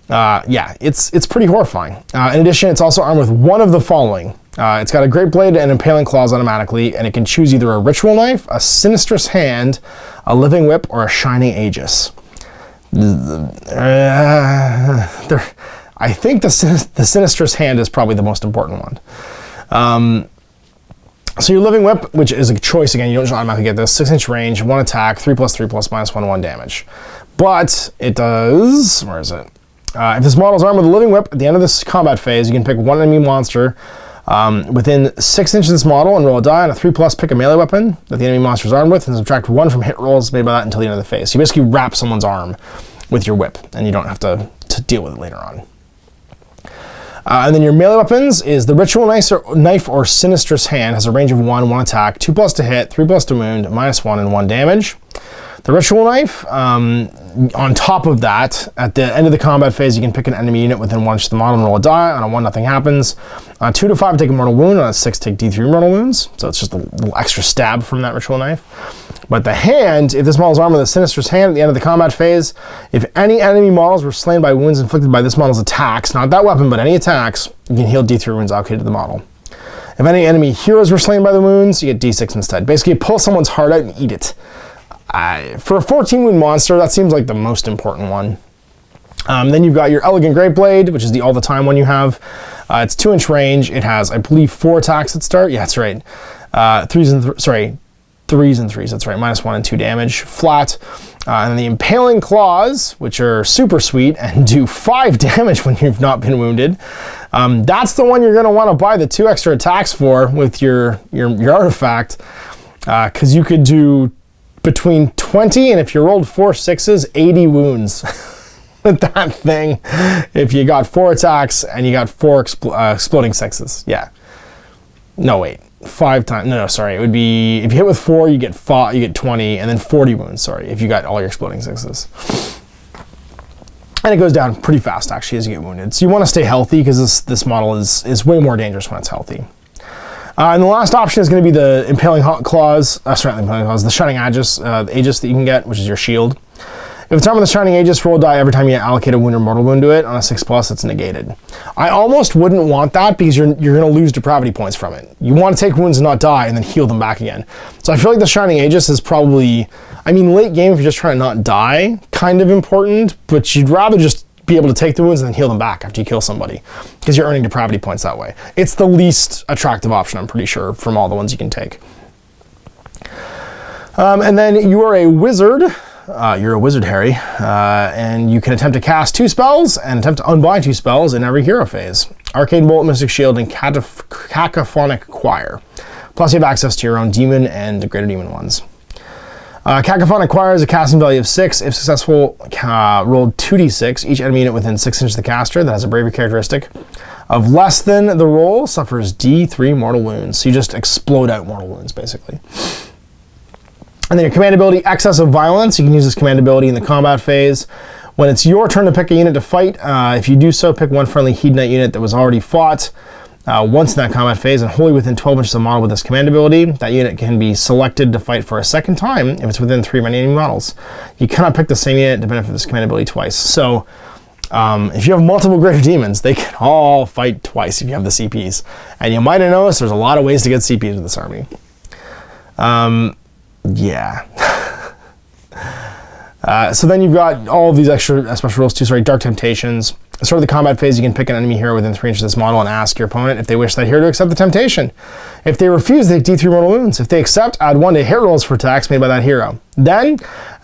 Yeah, it's pretty horrifying. In addition, it's also armed with one of the following. It's got a Great Blade and Impaling Claws automatically, and it can choose either a Ritual Knife, a Sinistrous Hand, a Living Whip, or a Shining Aegis. I think the Sinistrous Hand is probably the most important one. So your Living Whip, which is a choice, again, you don't just automatically get this, 6-inch range, 1 attack, 3+3+, -1 damage. But it does, where is it? If this model is armed with a Living Whip, at the end of this combat phase, you can pick one enemy monster within 6 inches of this model and roll a die. On a 3+, pick a melee weapon that the enemy monster is armed with and subtract 1 from hit rolls made by that until the end of the phase. So you basically wrap someone's arm with your whip, and you don't have to deal with it later on. And then your melee weapons is the Ritual Knife or Sinistrous Hand, has a range of 1 attack, 2+ to hit, 3+ to wound, -1 and 1 damage. The Ritual Knife, on top of that, at the end of the combat phase, you can pick an enemy unit within 1 inch of the model and roll a die. On a 1, nothing happens. On a 2 to 5, take a mortal wound. On a 6, take D3 mortal wounds. So it's just a little extra stab from that Ritual Knife. But the hand, if this model is armed with a Sinistrous Hand at the end of the combat phase, if any enemy models were slain by wounds inflicted by this model's attacks, not that weapon, but any attacks, you can heal D3 wounds allocated to the model. If any enemy heroes were slain by the wounds, you get D6 instead. Basically, you pull someone's heart out and eat it. For a 14 wound monster, that seems like the most important one. Then you've got your Elegant Great Blade, which is the all-the-time one you have. It's 2-inch range. It has, I believe, 4 attacks at start. Yeah, that's right. 3s and 3s, that's right. -1 and 2 damage, flat. And then the Impaling Claws, which are super sweet and do 5 damage when you've not been wounded. That's the one you're going to want to buy the 2 extra attacks for with your artifact, because you could do between 20 and, if you rolled 4 6s, 80 wounds with that thing if you got 4 attacks and you got 4 exploding 6s. Yeah. No, wait. 5 times. No, sorry. It would be, if you hit with 4, you get 5, you get 20, and then 40 wounds, sorry, if you got all your exploding 6s. And it goes down pretty fast, actually, as you get wounded. So you want to stay healthy, because this model is way more dangerous when it's healthy. And the last option is going to be the Impaling Claws, the Shining Aegis, the Aegis that you can get, which is your shield. If it's armed with the Shining Aegis, roll a die every time you allocate a wound or mortal wound to it. On a 6+, it's negated. I almost wouldn't want that, because you're going to lose depravity points from it. You want to take wounds and not die, and then heal them back again. So I feel like the Shining Aegis is probably, I mean, late game, if you're just trying to not die, kind of important, but you'd rather just be able to take the wounds and then heal them back after you kill somebody, because you're earning depravity points that way. It's the least attractive option, I'm pretty sure, from all the ones you can take. And then you are a wizard. You're a wizard, Harry, and you can attempt to cast 2 spells and attempt to unbind 2 spells in every hero phase. Arcane Bolt, Mystic Shield, and Cacophonic Choir. Plus you have access to your own demon and the greater demon ones. Cacophonic Choir is a casting value of 6. If successful, rolled 2d6. Each enemy unit within 6 inches of the caster that has a bravery characteristic of less than the roll suffers D3 mortal wounds. So you just explode out mortal wounds, basically. And then your command ability, Excess of Violence. You can use this command ability in the combat phase. When it's your turn to pick a unit to fight, if you do so, pick one friendly Hedonite unit that was already fought once in that combat phase and wholly within 12 inches of the model with this command ability. That unit can be selected to fight for a second time if it's within 3 enemy models. You cannot pick the same unit to benefit this command ability twice. So if you have multiple greater demons, they can all fight twice if you have the CPs. And you might have noticed there's a lot of ways to get CPs with this army. Yeah. So then you've got all of these extra special rules too. Sorry, Dark Temptations. At the start of the combat phase, you can pick an enemy hero within 3 inches of this model and ask your opponent if they wish that hero to accept the temptation. If they refuse, they take D3 mortal wounds. If they accept, add 1 to hit rolls for attacks made by that hero. Then,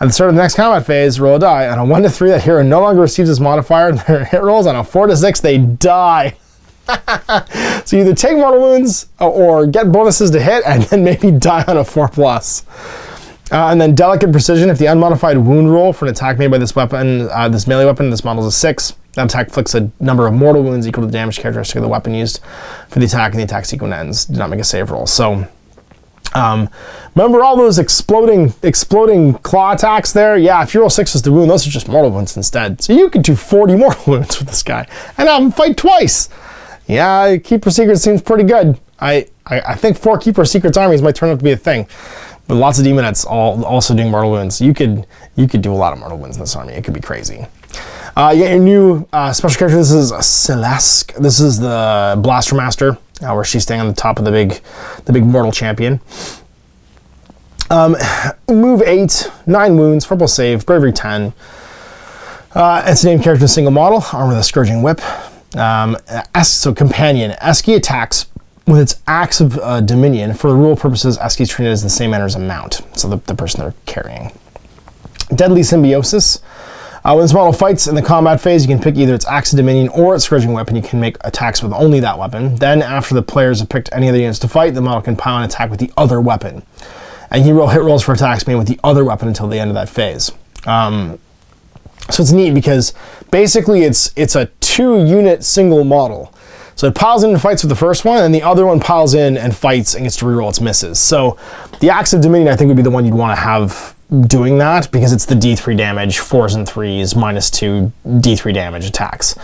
at the start of the next combat phase, roll a die. On a 1 to 3, that hero no longer receives this modifier in their hit rolls. On a 4 to 6, they die. So you either take mortal wounds or get bonuses to hit and then maybe die on a 4+. And then Delicate Precision. If the unmodified wound roll for an attack made by this weapon, this melee weapon, this model is a 6. That attack inflicts a number of mortal wounds equal to the damage characteristic of the weapon used for the attack, and the attack sequence ends. Do not make a save roll. So, remember all those exploding claw attacks there? Yeah, if you roll 6 as the wound, those are just mortal wounds instead. So you could do 40 mortal wounds with this guy and have him fight twice. Yeah, Keeper Secrets seems pretty good. I think 4 Keeper Secrets armies might turn out to be a thing. But lots of Demonettes also doing mortal wounds. You could do a lot of mortal wounds in this army. It could be crazy. You get your new special character. This is Celeste. This is the Blaster Master, where she's staying on the top of the big mortal champion. Move 8, 9 wounds, 4+ save, bravery 10. It's a named character in a single model, armed with a scourging whip. So companion, Eski attacks with its Axe of Dominion. For rule purposes, Eski is treated as the same manner as a mount, so the person they're carrying. Deadly Symbiosis. When this model fights in the combat phase, you can pick either its Axe of Dominion or its Scourging weapon. You can make attacks with only that weapon. Then, after the players have picked any other units to fight, the model can pile an attack with the other weapon. And you roll hit rolls for attacks made with the other weapon until the end of that phase. So it's neat because basically it's a 2-unit single model. So it piles in and fights with the first one, and the other one piles in and fights and gets to reroll its misses. So the Axe of Dominion, I think, would be the one you'd want to have doing that because it's the D3 damage, 4s and 3s, -2 D3 damage attacks.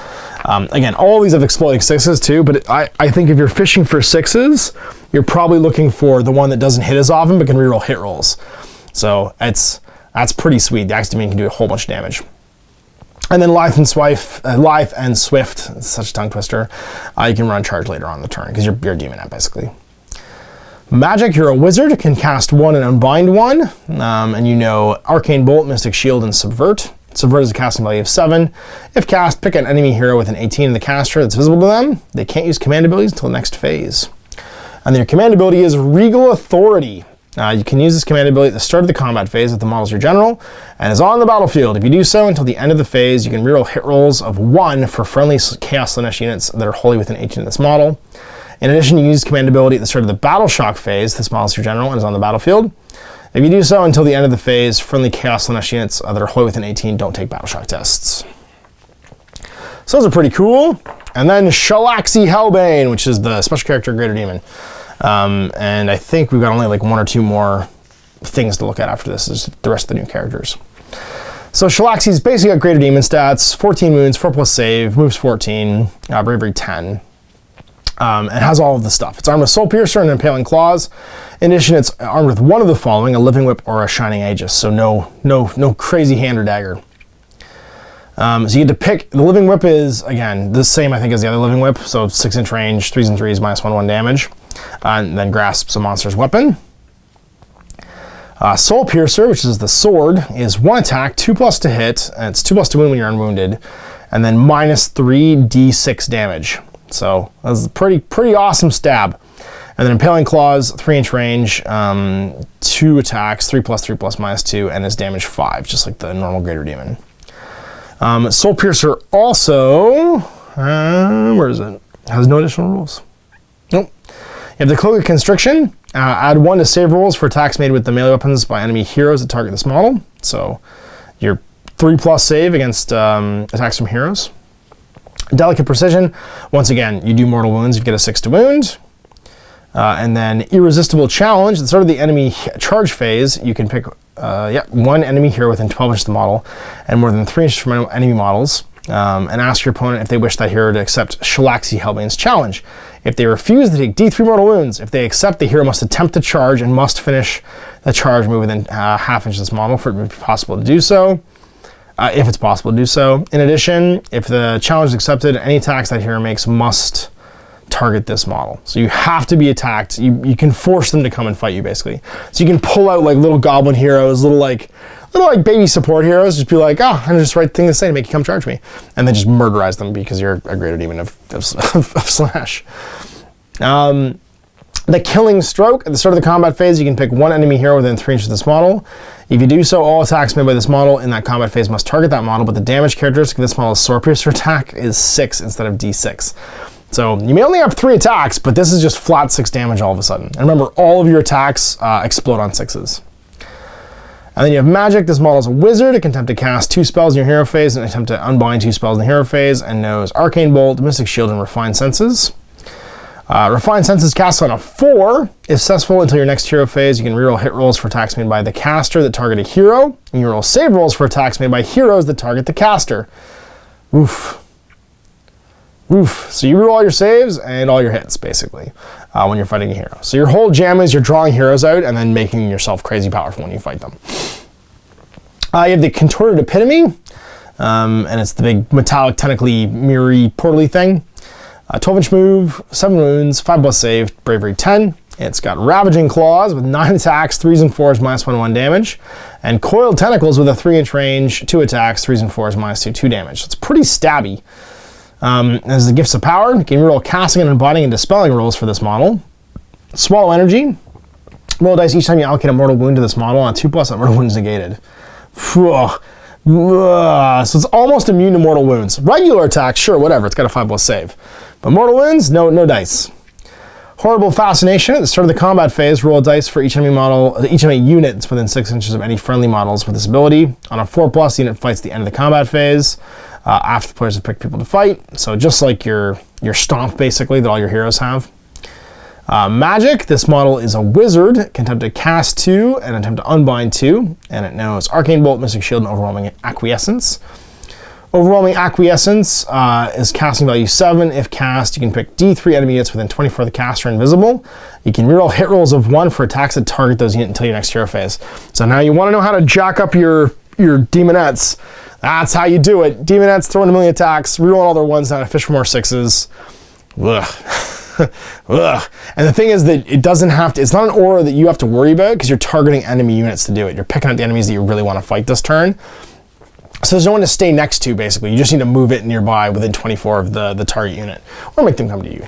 Again, all these have exploding 6s too, but I think if you're fishing for 6s, you're probably looking for the one that doesn't hit as often but can reroll hit rolls. So that's pretty sweet. The Axe of Dominion can do a whole bunch of damage. And then Lithe and Swift, it's such a tongue twister. You can run charge later on in the turn because you're a Demonette basically. Magic, you're a wizard, can cast 1 and unbind 1. And you know Arcane Bolt, Mystic Shield, and Subvert. Subvert is a casting value of 7. If cast, pick an enemy hero with an 18 in the caster that's visible to them. They can't use command abilities until the next phase. And then your command ability is Regal Authority. You can use this command ability at the start of the combat phase if the model is your general and is on the battlefield. If you do so until the end of the phase, you can reroll hit rolls of 1 for friendly Chaos Slaanesh units that are wholly within 18 of this model. In addition, you can use command ability at the start of the Battle Shock phase. This model is your general and is on the battlefield. If you do so until the end of the phase, friendly Chaos Slaanesh units that are wholly within 18 don't take Battle Shock tests. So those are pretty cool. And then Shalaxi Hellbane, which is the special character Greater Demon. And I think we've got only like 1 or 2 more things to look at after this, is the rest of the new characters. So Shalaxi's basically got Greater Demon stats, 14 wounds, 4+ save, moves 14, bravery 10. It has all of the stuff. It's armed with Soul Piercer and Impaling Claws. In addition, it's armed with one of the following, a Living Whip or a Shining Aegis. So no crazy hand or dagger. So you get to pick, the Living Whip is, again, the same I think as the other Living Whip. So 6-inch range, 3s and 3s, -1/1 damage. And then grasps a monster's weapon. Soul Piercer, which is the sword, is 1 attack, 2+ to hit, and it's 2+ to wound when you're unwounded. And then -3 D6 damage. So that's a pretty awesome stab. And then Impaling Claws, 3-inch range, 2 attacks, 3+, 3+, -2, and is damage 5, just like the normal Greater Demon. Soul Piercer also, where is it? Has no additional rules. Nope. You have the Cloak of Constriction. Add 1 to save rolls for attacks made with the melee weapons by enemy heroes that target this model. So your 3+ save against attacks from heroes. Delicate Precision, once again, you do mortal wounds, you get a 6 to wound. And then Irresistible Challenge, at the start of the enemy charge phase, you can pick 1 enemy hero within 12 inches of the model and more than 3 inches from enemy models, and ask your opponent if they wish that hero to accept Shalaxi Hellbane's challenge. If they refuse, they take D3 mortal wounds. If they accept, the hero must attempt to charge and must finish the charge move within ½ inch of this model for it to be possible to do so. If it's possible to do so. In addition, if the challenge is accepted, any attacks that hero makes must target this model. So you have to be attacked. You can force them to come and fight you, basically. So you can pull out like little goblin heroes, little like baby support heroes, just be like, oh, I'm just the right thing to say to make you come charge me. And then just murderize them because you're a Greater Demon of Slaanesh. The Killing Stroke. At the start of the combat phase, you can pick 1 enemy hero within 3 inches of this model. If you do so, all attacks made by this model in that combat phase must target that model, but the damage characteristic of this model's Sword Piercer attack is 6 instead of D6. So you may only have 3 attacks, but this is just flat 6 damage all of a sudden. And remember, all of your attacks explode on 6s. And then you have magic. This model is a wizard. It can attempt to cast 2 spells in your hero phase and attempt to unbind 2 spells in the hero phase, and knows Arcane Bolt, Mystic Shield, and Refined Senses. Refined Senses cast on a 4. If successful until your next hero phase, you can reroll hit rolls for attacks made by the caster that target a hero, and you roll save rolls for attacks made by heroes that target the caster. Oof. Oof. So you reroll all your saves and all your hits, basically, when you're fighting a hero. So your whole jam is you're drawing heroes out and then making yourself crazy powerful when you fight them. You have the Contorted Epitome, and it's the big metallic, tentacly, mirror-y, portal-y thing. 12-inch move, 7 wounds, 5+ save, bravery 10. It's got Ravaging Claws with 9 attacks, 3s and 4s, -1/1 damage. And Coiled Tentacles with a 3-inch range, 2 attacks, 3s and 4s, -2/2 damage. It's pretty stabby. As the Gifts of Power, you can reroll casting and unbinding and dispelling rolls for this model. Swallow Energy. Roll dice each time you allocate a mortal wound to this model. On 2+, that mortal wound is negated. So it's almost immune to mortal wounds. Regular attacks, sure, whatever. It's got a 5+ save. But mortal wounds, no dice. Horrible Fascination. At the start of the combat phase, roll dice for each enemy unit that's within 6 inches of any friendly models with this ability. On a 4+, the unit fights the end of the combat phase after the players have picked people to fight. So just like your Stomp, basically, that all your heroes have. Magic. This model is a wizard. It can attempt to cast 2 and attempt to unbind 2. And it knows Arcane Bolt, Mystic Shield, and Overwhelming Acquiescence. Overwhelming Acquiescence is casting value 7. If cast, you can pick D3 enemy units within 24 of the caster invisible. You can reroll hit rolls of 1 for attacks that target those units until your next hero phase. So now you want to know how to jack up your Demonettes. That's how you do it. Demonettes throwing a million attacks, reroll all their 1s down to fish for more 6s. Ugh. Ugh. And the thing is that it doesn't have to, it's not an aura that you have to worry about because you're targeting enemy units to do it. You're picking out the enemies that you really want to fight this turn. So there's no one to stay next to, basically. You just need to move it nearby within 24 of the target unit, or make them come to you.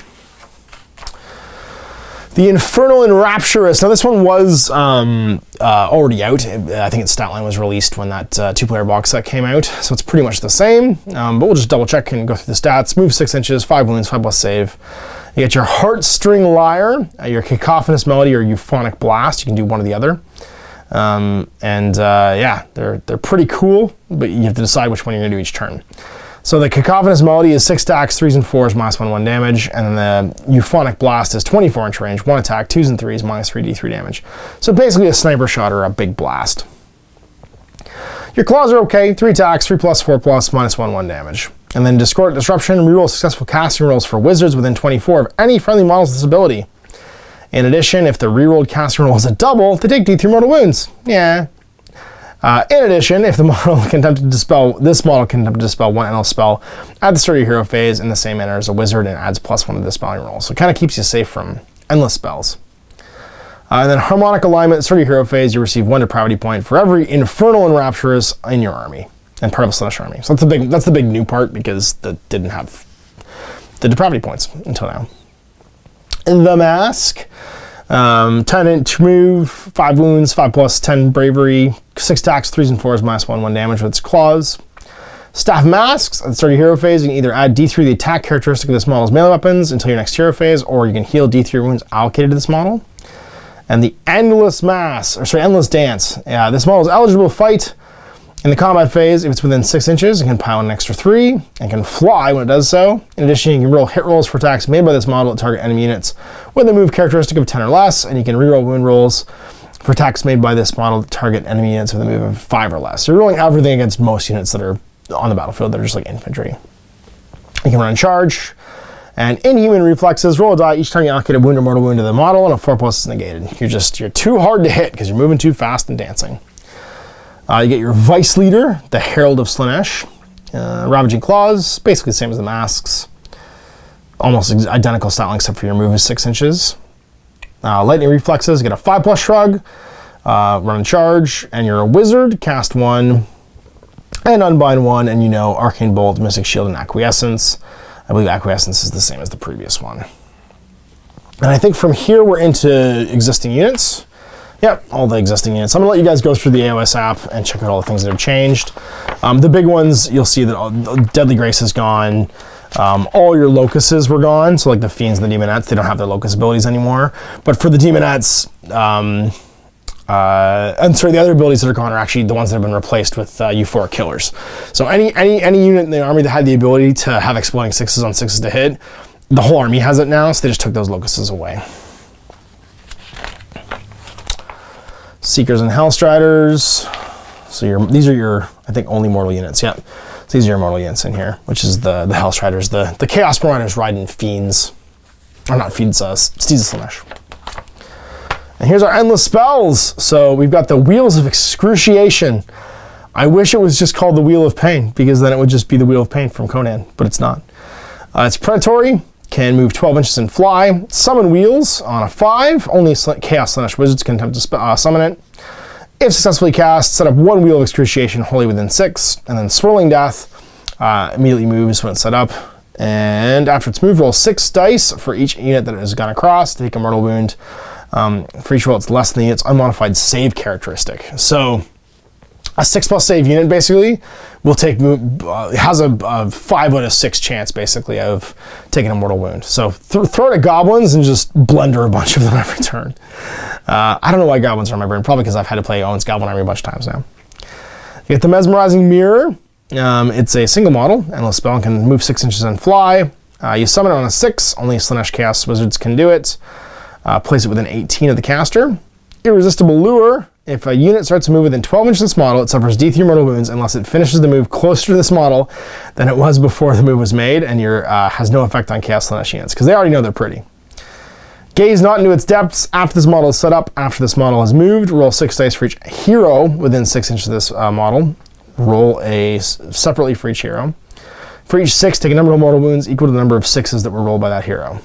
The Infernal Rapturous. Now this one was already out. I think its stat line was released when that 2-player box set came out, so it's pretty much the same. But we'll just double check and go through the stats. Move 6 inches, 5 wounds, 5+ save. You get your Heartstring Lyre, your Cacophonous Melody, or Euphonic Blast. You can do one or the other. Yeah, they're pretty cool, but you have to decide which one you're gonna do each turn. So the Cacophonous Melody is 6 attacks, 3s and 4s, -1/1 damage, and then the Euphonic Blast is 24-inch range, 1 attack, 2s and 3s, -3d3 damage. So basically a sniper shot or a big blast. Your claws are okay, 3 attacks, 3+, 4+, -1/1 damage. And then Disruption, reroll successful casting rolls for wizards within 24 of any friendly models with this ability. In addition, if the rerolled casting roll is a double, they take D3 mortal wounds. Yeah. In addition, if the model can attempt to dispel, this model can attempt to dispel 1 endless spell at the start of your hero phase in the same manner as a wizard and adds +1 to the dispelling roll. So it kind of keeps you safe from endless spells. And then Harmonic Alignment, at the start of your hero phase, you receive 1 depravity point for every Infernal and Rapturous in your army, and part of a Slaanesh army. So that's the big new part, because that didn't have the depravity points until now. The Mask. 10-inch move, 5 wounds, 5+, 10 bravery, 6 attacks, 3s and 4s, -1/1 damage with its claws. Staff Masks. At the start of your hero phase, you can either add D3 the attack characteristic of this model's melee weapons until your next hero phase, or you can heal D3 wounds allocated to this model. And the Endless Dance. Yeah, this model is eligible to fight in the combat phase if it's within 6 inches. It can pile an extra 3 and can fly when it does so. In addition, you can roll hit rolls for attacks made by this model to target enemy units with a move characteristic of 10 or less, and you can reroll wound rolls for attacks made by this model to target enemy units with a move of 5 or less. So you're rolling everything against most units that are on the battlefield that are just like infantry. You can run charge. And Inhuman Reflexes, roll a die each time you allocate a wound or mortal wound to the model, and a 4+ is negated. You're too hard to hit because you're moving too fast and dancing. You get your Vice Leader, the Herald of Slaanesh. Ravaging Claws, basically the same as the Masks. Almost identical styling except for your move is 6 inches. Lightning Reflexes, you get a 5+ shrug, run and charge, and you're a wizard, cast 1, and unbind 1, and you know Arcane Bolt, Mystic Shield, and Acquiescence. I believe Acquiescence is the same as the previous one. And I think from here we're into existing units. Yep, all the existing units. I'm gonna let you guys go through the AOS app and check out all the things that have changed. The big ones, you'll see that Deadly Grace is gone. All your locuses were gone. So like the Fiends and the Demonettes, they don't have their locus abilities anymore. But for the Demonettes, And sorry, the other abilities that are gone are actually the ones that have been replaced with euphoric killers. So any unit in the army that had the ability to have exploding 6s on 6s to hit, the whole army has it now, so they just took those locusts away. Seekers and Hellstriders. So these are your, I think, only mortal units. Yeah. So these are your mortal units in here, which is the Hellstriders, the Chaos Marauders riding Fiends. Or not Fiends, Steeds of Slaanesh. And here's our endless spells. So we've got the Wheels of Excruciation. I wish it was just called the Wheel of Pain, because then it would just be the Wheel of Pain from Conan, but it's not. It's predatory, can move 12 inches and fly. Summon Wheels on a 5. Only Chaos Slaanesh wizards can attempt to summon it. If successfully cast, set up 1 Wheel of Excruciation wholly within 6, and then Swirling Death immediately moves when it's set up. And after it's moved, roll 6 dice for each unit that it has gone across to take a mortal wound. For each roll, it's less than the unit's unmodified save characteristic. So a 6+ save unit basically will take has a 5 out of 6 chance basically of taking a mortal wound. So throw it at goblins and just blender a bunch of them every turn. I don't know why goblins are on my brain. Probably because I've had to play Owen's Goblin Army a bunch of times now. You get the Mesmerizing Mirror. It's a single model, endless spell, and can move 6 inches and fly. You summon it on a 6. Only Slaanesh Chaos wizards can do it. Place it within 18 of the caster. Irresistible Lure. If a unit starts to move within 12 inches of this model, it suffers D3 mortal wounds unless it finishes the move closer to this model than it was before the move was made, and has no effect on Chaos Slaanesh units, because they already know they're pretty. Gaze not into its depths. After this model is set up, after this model has moved, roll 6 dice for each hero within 6 inches of this model. Roll a separately for each hero. For each 6, take a number of mortal wounds equal to the number of 6s that were rolled by that hero.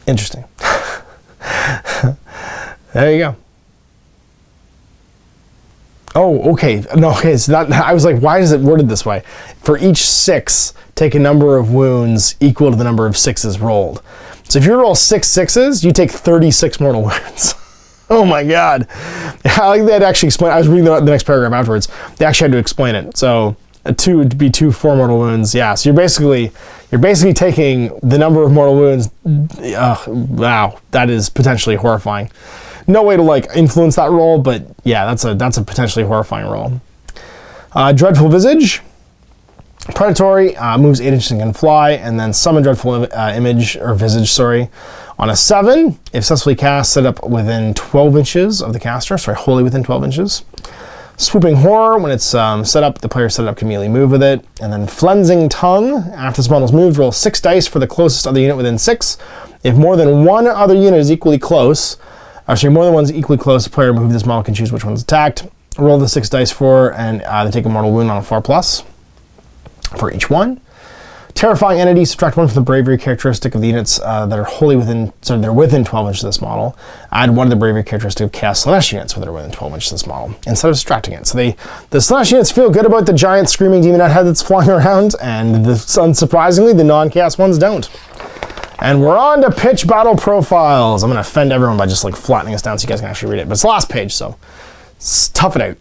Interesting. There you go. Oh, okay. No, okay. It's not. I was like, why is it worded this way? For each 6, take a number of wounds equal to the number of 6s rolled. So if you roll 6 6s, you take 36 mortal wounds. Oh my God. I like that actually explain. I was reading the next paragraph afterwards. They actually had to explain it. So a 2 would be 2 4 mortal wounds. Yeah. So you're basically taking the number of mortal wounds. Wow. That is potentially horrifying. No way to like influence that roll, but yeah, that's a potentially horrifying roll. Dreadful Visage. Predatory, moves 8 inches and can fly, and then summon Dreadful Visage, sorry, on a 7. If successfully cast, set up within 12 inches of the caster, sorry, wholly within 12 inches. Swooping Horror, when it's set up, the player set it up can immediately move with it. And then Flensing Tongue, after this model is moved, roll 6 dice for the closest other unit within 6. If more than one other unit is equally close, actually more than one's equally close, the player who moved this model can choose which one's attacked. Roll the 6 dice for, and they take a mortal wound on a 4+ for each one. Terrifying Entity, subtract 1 from the bravery characteristic of the units that are wholly within, so they're within 12 inches of this model. Add 1 of the bravery characteristic of Chaos Slaanesh units that are within 12 inches of this model, instead of subtracting it. So the Slaanesh units feel good about the giant screaming demonette head that's flying around, and unsurprisingly, the non-chaos ones don't. And we're on to pitch battle profiles. I'm going to offend everyone by just like flattening this down so you guys can actually read it. But it's the last page, so tough it out.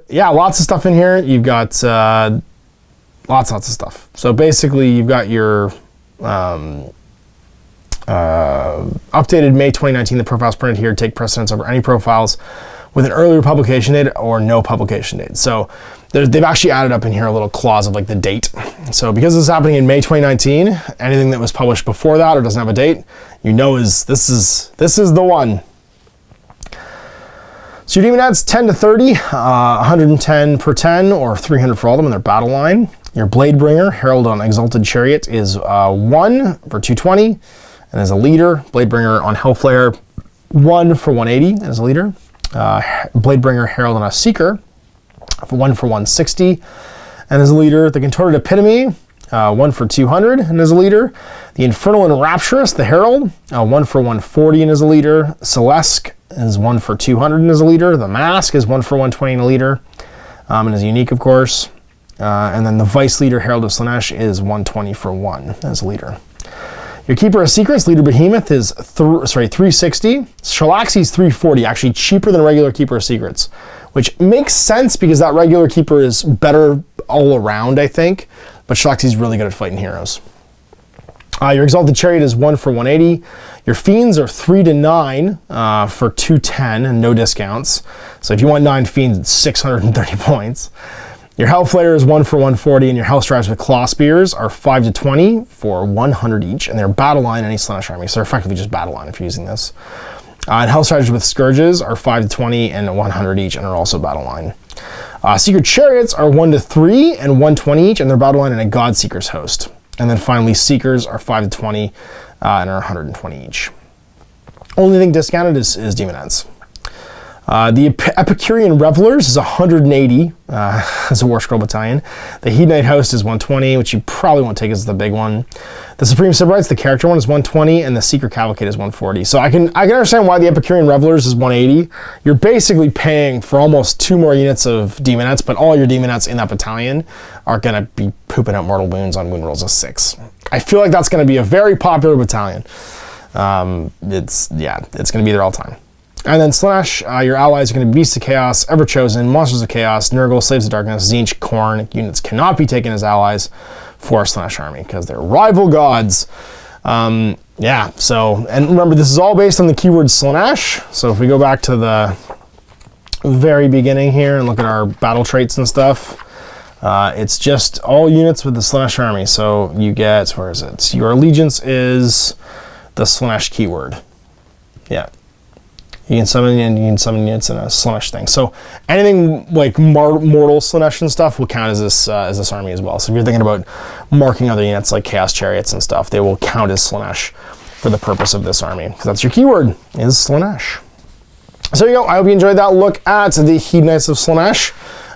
Yeah, lots of stuff in here. You've got lots of stuff. So basically, you've got your updated May 2019. The profiles printed here take precedence over any profiles with an earlier publication date or no publication date. So they've actually added up in here a little clause of like the date. So because this is happening in May 2019, anything that was published before that or doesn't have a date, you know this is the one. So your demon adds 10 to 30, 110 per 10, or 300 for all of them in their battle line. Your Bladebringer, Herald on Exalted Chariot, is 1 for 220, and as a leader. Bladebringer on Hellflare, 1 for 180 as a leader. Bladebringer, Herald on a Seeker, 1 for 160, and as a leader. The Contorted Epitome, 1 for 200, and as a leader. The Infernal and Rapturous, the Herald, 1 for 140 and as a leader. Celeste is 1 for 200 and as a leader. The Mask is 1 for 120 and a leader, and is unique, of course. And then the Vice Leader, Herald of Slaanesh, is 120 for 1 as a leader. Your Keeper of Secrets, Leader Behemoth, is 360. Shalaxi's 340, actually cheaper than a regular Keeper of Secrets, which makes sense because that regular keeper is better all around, I think, but Shalaxi's really good at fighting heroes. Your Exalted Chariot is 1 for 180. Your Fiends are 3 to 9 for 210 and no discounts. So if you want 9 Fiends, it's 630 points. Your Hellflayer is 1 for 140, and your Hellstrives with Claw Spears are 5 to 20 for 100 each, and they're battle line any Slaanesh army, so they're effectively just battle line if you're using this. And Hellstrives with Scourges are 5 to 20 and 100 each, and are also battle line. Secret Chariots are 1 to 3 and 120 each, and they're battle line in a Godseeker's host. And then finally, Seekers are 5 to 20 and are 120 each. Only thing discounted is Demonettes. The Epicurean Revelers is 180 as a War Scroll Battalion. The Hedonite Host is 120, which you probably won't take as the big one. The Supreme Sybarites, the character one, is 120, and the Secret Cavalcade is 140. So I can understand why the Epicurean Revelers is 180. You're basically paying for almost 2 more units of Demonettes, but all your Demonettes in that battalion are going to be pooping out mortal wounds on wound rolls of 6. I feel like that's going to be a very popular battalion. It's going to be there all the time. And then Slaanesh, your allies are going to be Beasts of Chaos, Everchosen, Monsters of Chaos, Nurgle, Slaves of Darkness, Tzeentch, Khorne. Units cannot be taken as allies for a Slaanesh army because they're rival gods. And remember, this is all based on the keyword Slaanesh. So if we go back to the very beginning here and look at our battle traits and stuff, it's just all units with the Slaanesh army. So you get, where is it? Your allegiance is the Slaanesh keyword. Yeah. You can summon units in a Slaanesh thing. So anything like mortal Slaanesh and stuff will count as this army as well. So if you're thinking about marking other units like Chaos Chariots and stuff, they will count as Slaanesh for the purpose of this army, because that's your keyword, is Slaanesh. So there you go. I hope you enjoyed that look at the Hedonites of Slaanesh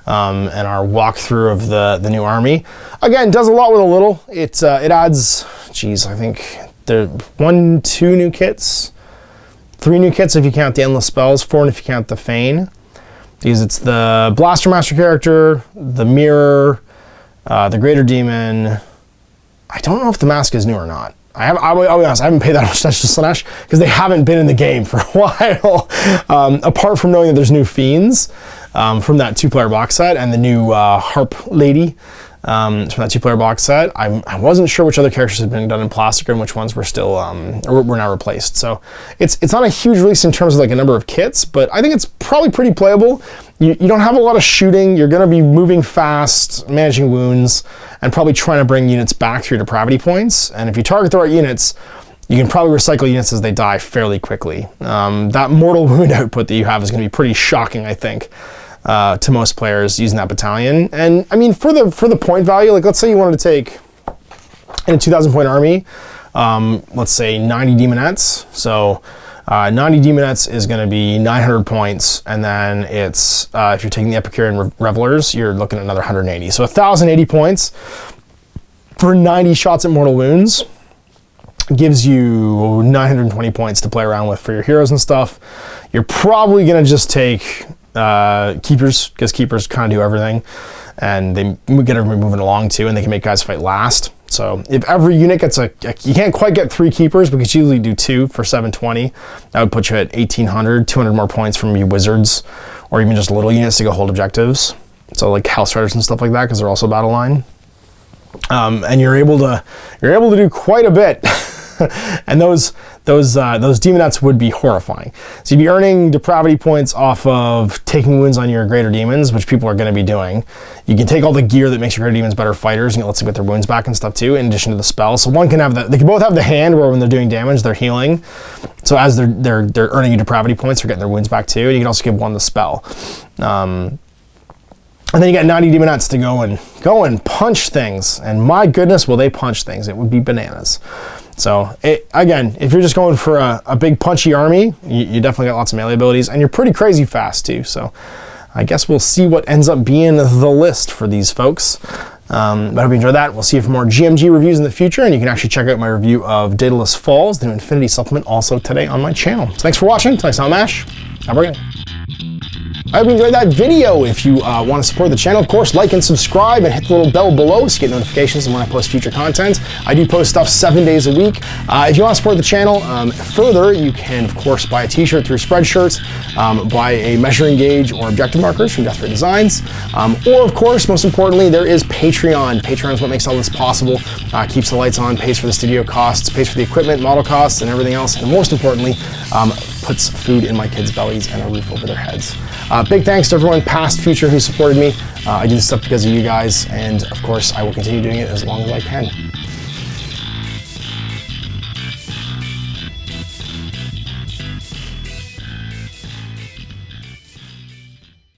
and our walkthrough of the new army. Again, does a lot with a little. It adds, I think there 2 new kits. 3 new kits if you count the Endless Spells, 4 if you count the Feign. Because it's the Blaster Master character, the Mirror, the Greater Demon. I don't know if the Mask is new or not. I'll be honest, I haven't paid that much attention to Slaanesh because they haven't been in the game for a while. Apart from knowing that there's new Fiends from that 2-player box set and the new Harp Lady from that 2-player box set. I wasn't sure which other characters had been done in plastic and which ones were still were now replaced. So it's not a huge release in terms of like a number of kits, but I think it's probably pretty playable. You don't have a lot of shooting. You're going to be moving fast, managing wounds, and probably trying to bring units back through depravity points. And if you target the right units, you can probably recycle units as they die fairly quickly. That mortal wound output that you have is going to be pretty shocking, I think, to most players using that battalion. And I mean, for the point value, like let's say you wanted to take in a 2,000 point army, let's say 90 Demonettes. So 90 Demonettes is going to be 900 points, and then it's if you're taking the Epicurean Revelers, you're looking at another 180. So 1,080 points for 90 shots at mortal wounds gives you 920 points to play around with for your heroes and stuff. You're probably going to just take keepers, because keepers kind of do everything, and they get everybody moving along too, and they can make guys fight last. So if every unit gets you can't quite get 3 keepers, because you usually do 2 for 720. That would put you at 1,800, 200 more points from your wizards, or even just little units to go hold objectives. So like House Riders and stuff like that, because they're also battle line. And you're able to do quite a bit. And those Demonettes would be horrifying. So you'd be earning depravity points off of taking wounds on your greater demons, which people are going to be doing. You can take all the gear that makes your greater demons better fighters, and it lets them get their wounds back and stuff too, in addition to the spell. So one can have they can both have the hand where when they're doing damage, they're healing. So as they're earning you depravity points, they're getting their wounds back too. And you can also give one the spell. And then you got 90 Demonettes to go and punch things. And my goodness, will they punch things? It would be bananas. So again, if you're just going for a big punchy army, you definitely got lots of melee abilities, and you're pretty crazy fast too. So I guess we'll see what ends up being the list for these folks. But I hope you enjoyed that. We'll see you for more GMG reviews in the future, and you can actually check out my review of Daedalus Falls, the new Infinity supplement, also today on my channel. So thanks for watching. Till next time, Ash. Have a great day. I hope you enjoyed that video. If you want to support the channel, of course, like and subscribe and hit the little bell below so you get notifications when I post future content. I do post stuff 7 days a week. If you want to support the channel further, you can, of course, buy a t-shirt through Spreadshirt, buy a measuring gauge or objective markers from Death Ray Designs, or, of course, most importantly, there is Patreon. Patreon is what makes all this possible, keeps the lights on, pays for the studio costs, pays for the equipment, model costs, and everything else, and most importantly, puts food in my kids' bellies and a roof over their heads. Big thanks to everyone, past, future, who supported me. I do this stuff because of you guys, and of course, I will continue doing it as long as I can.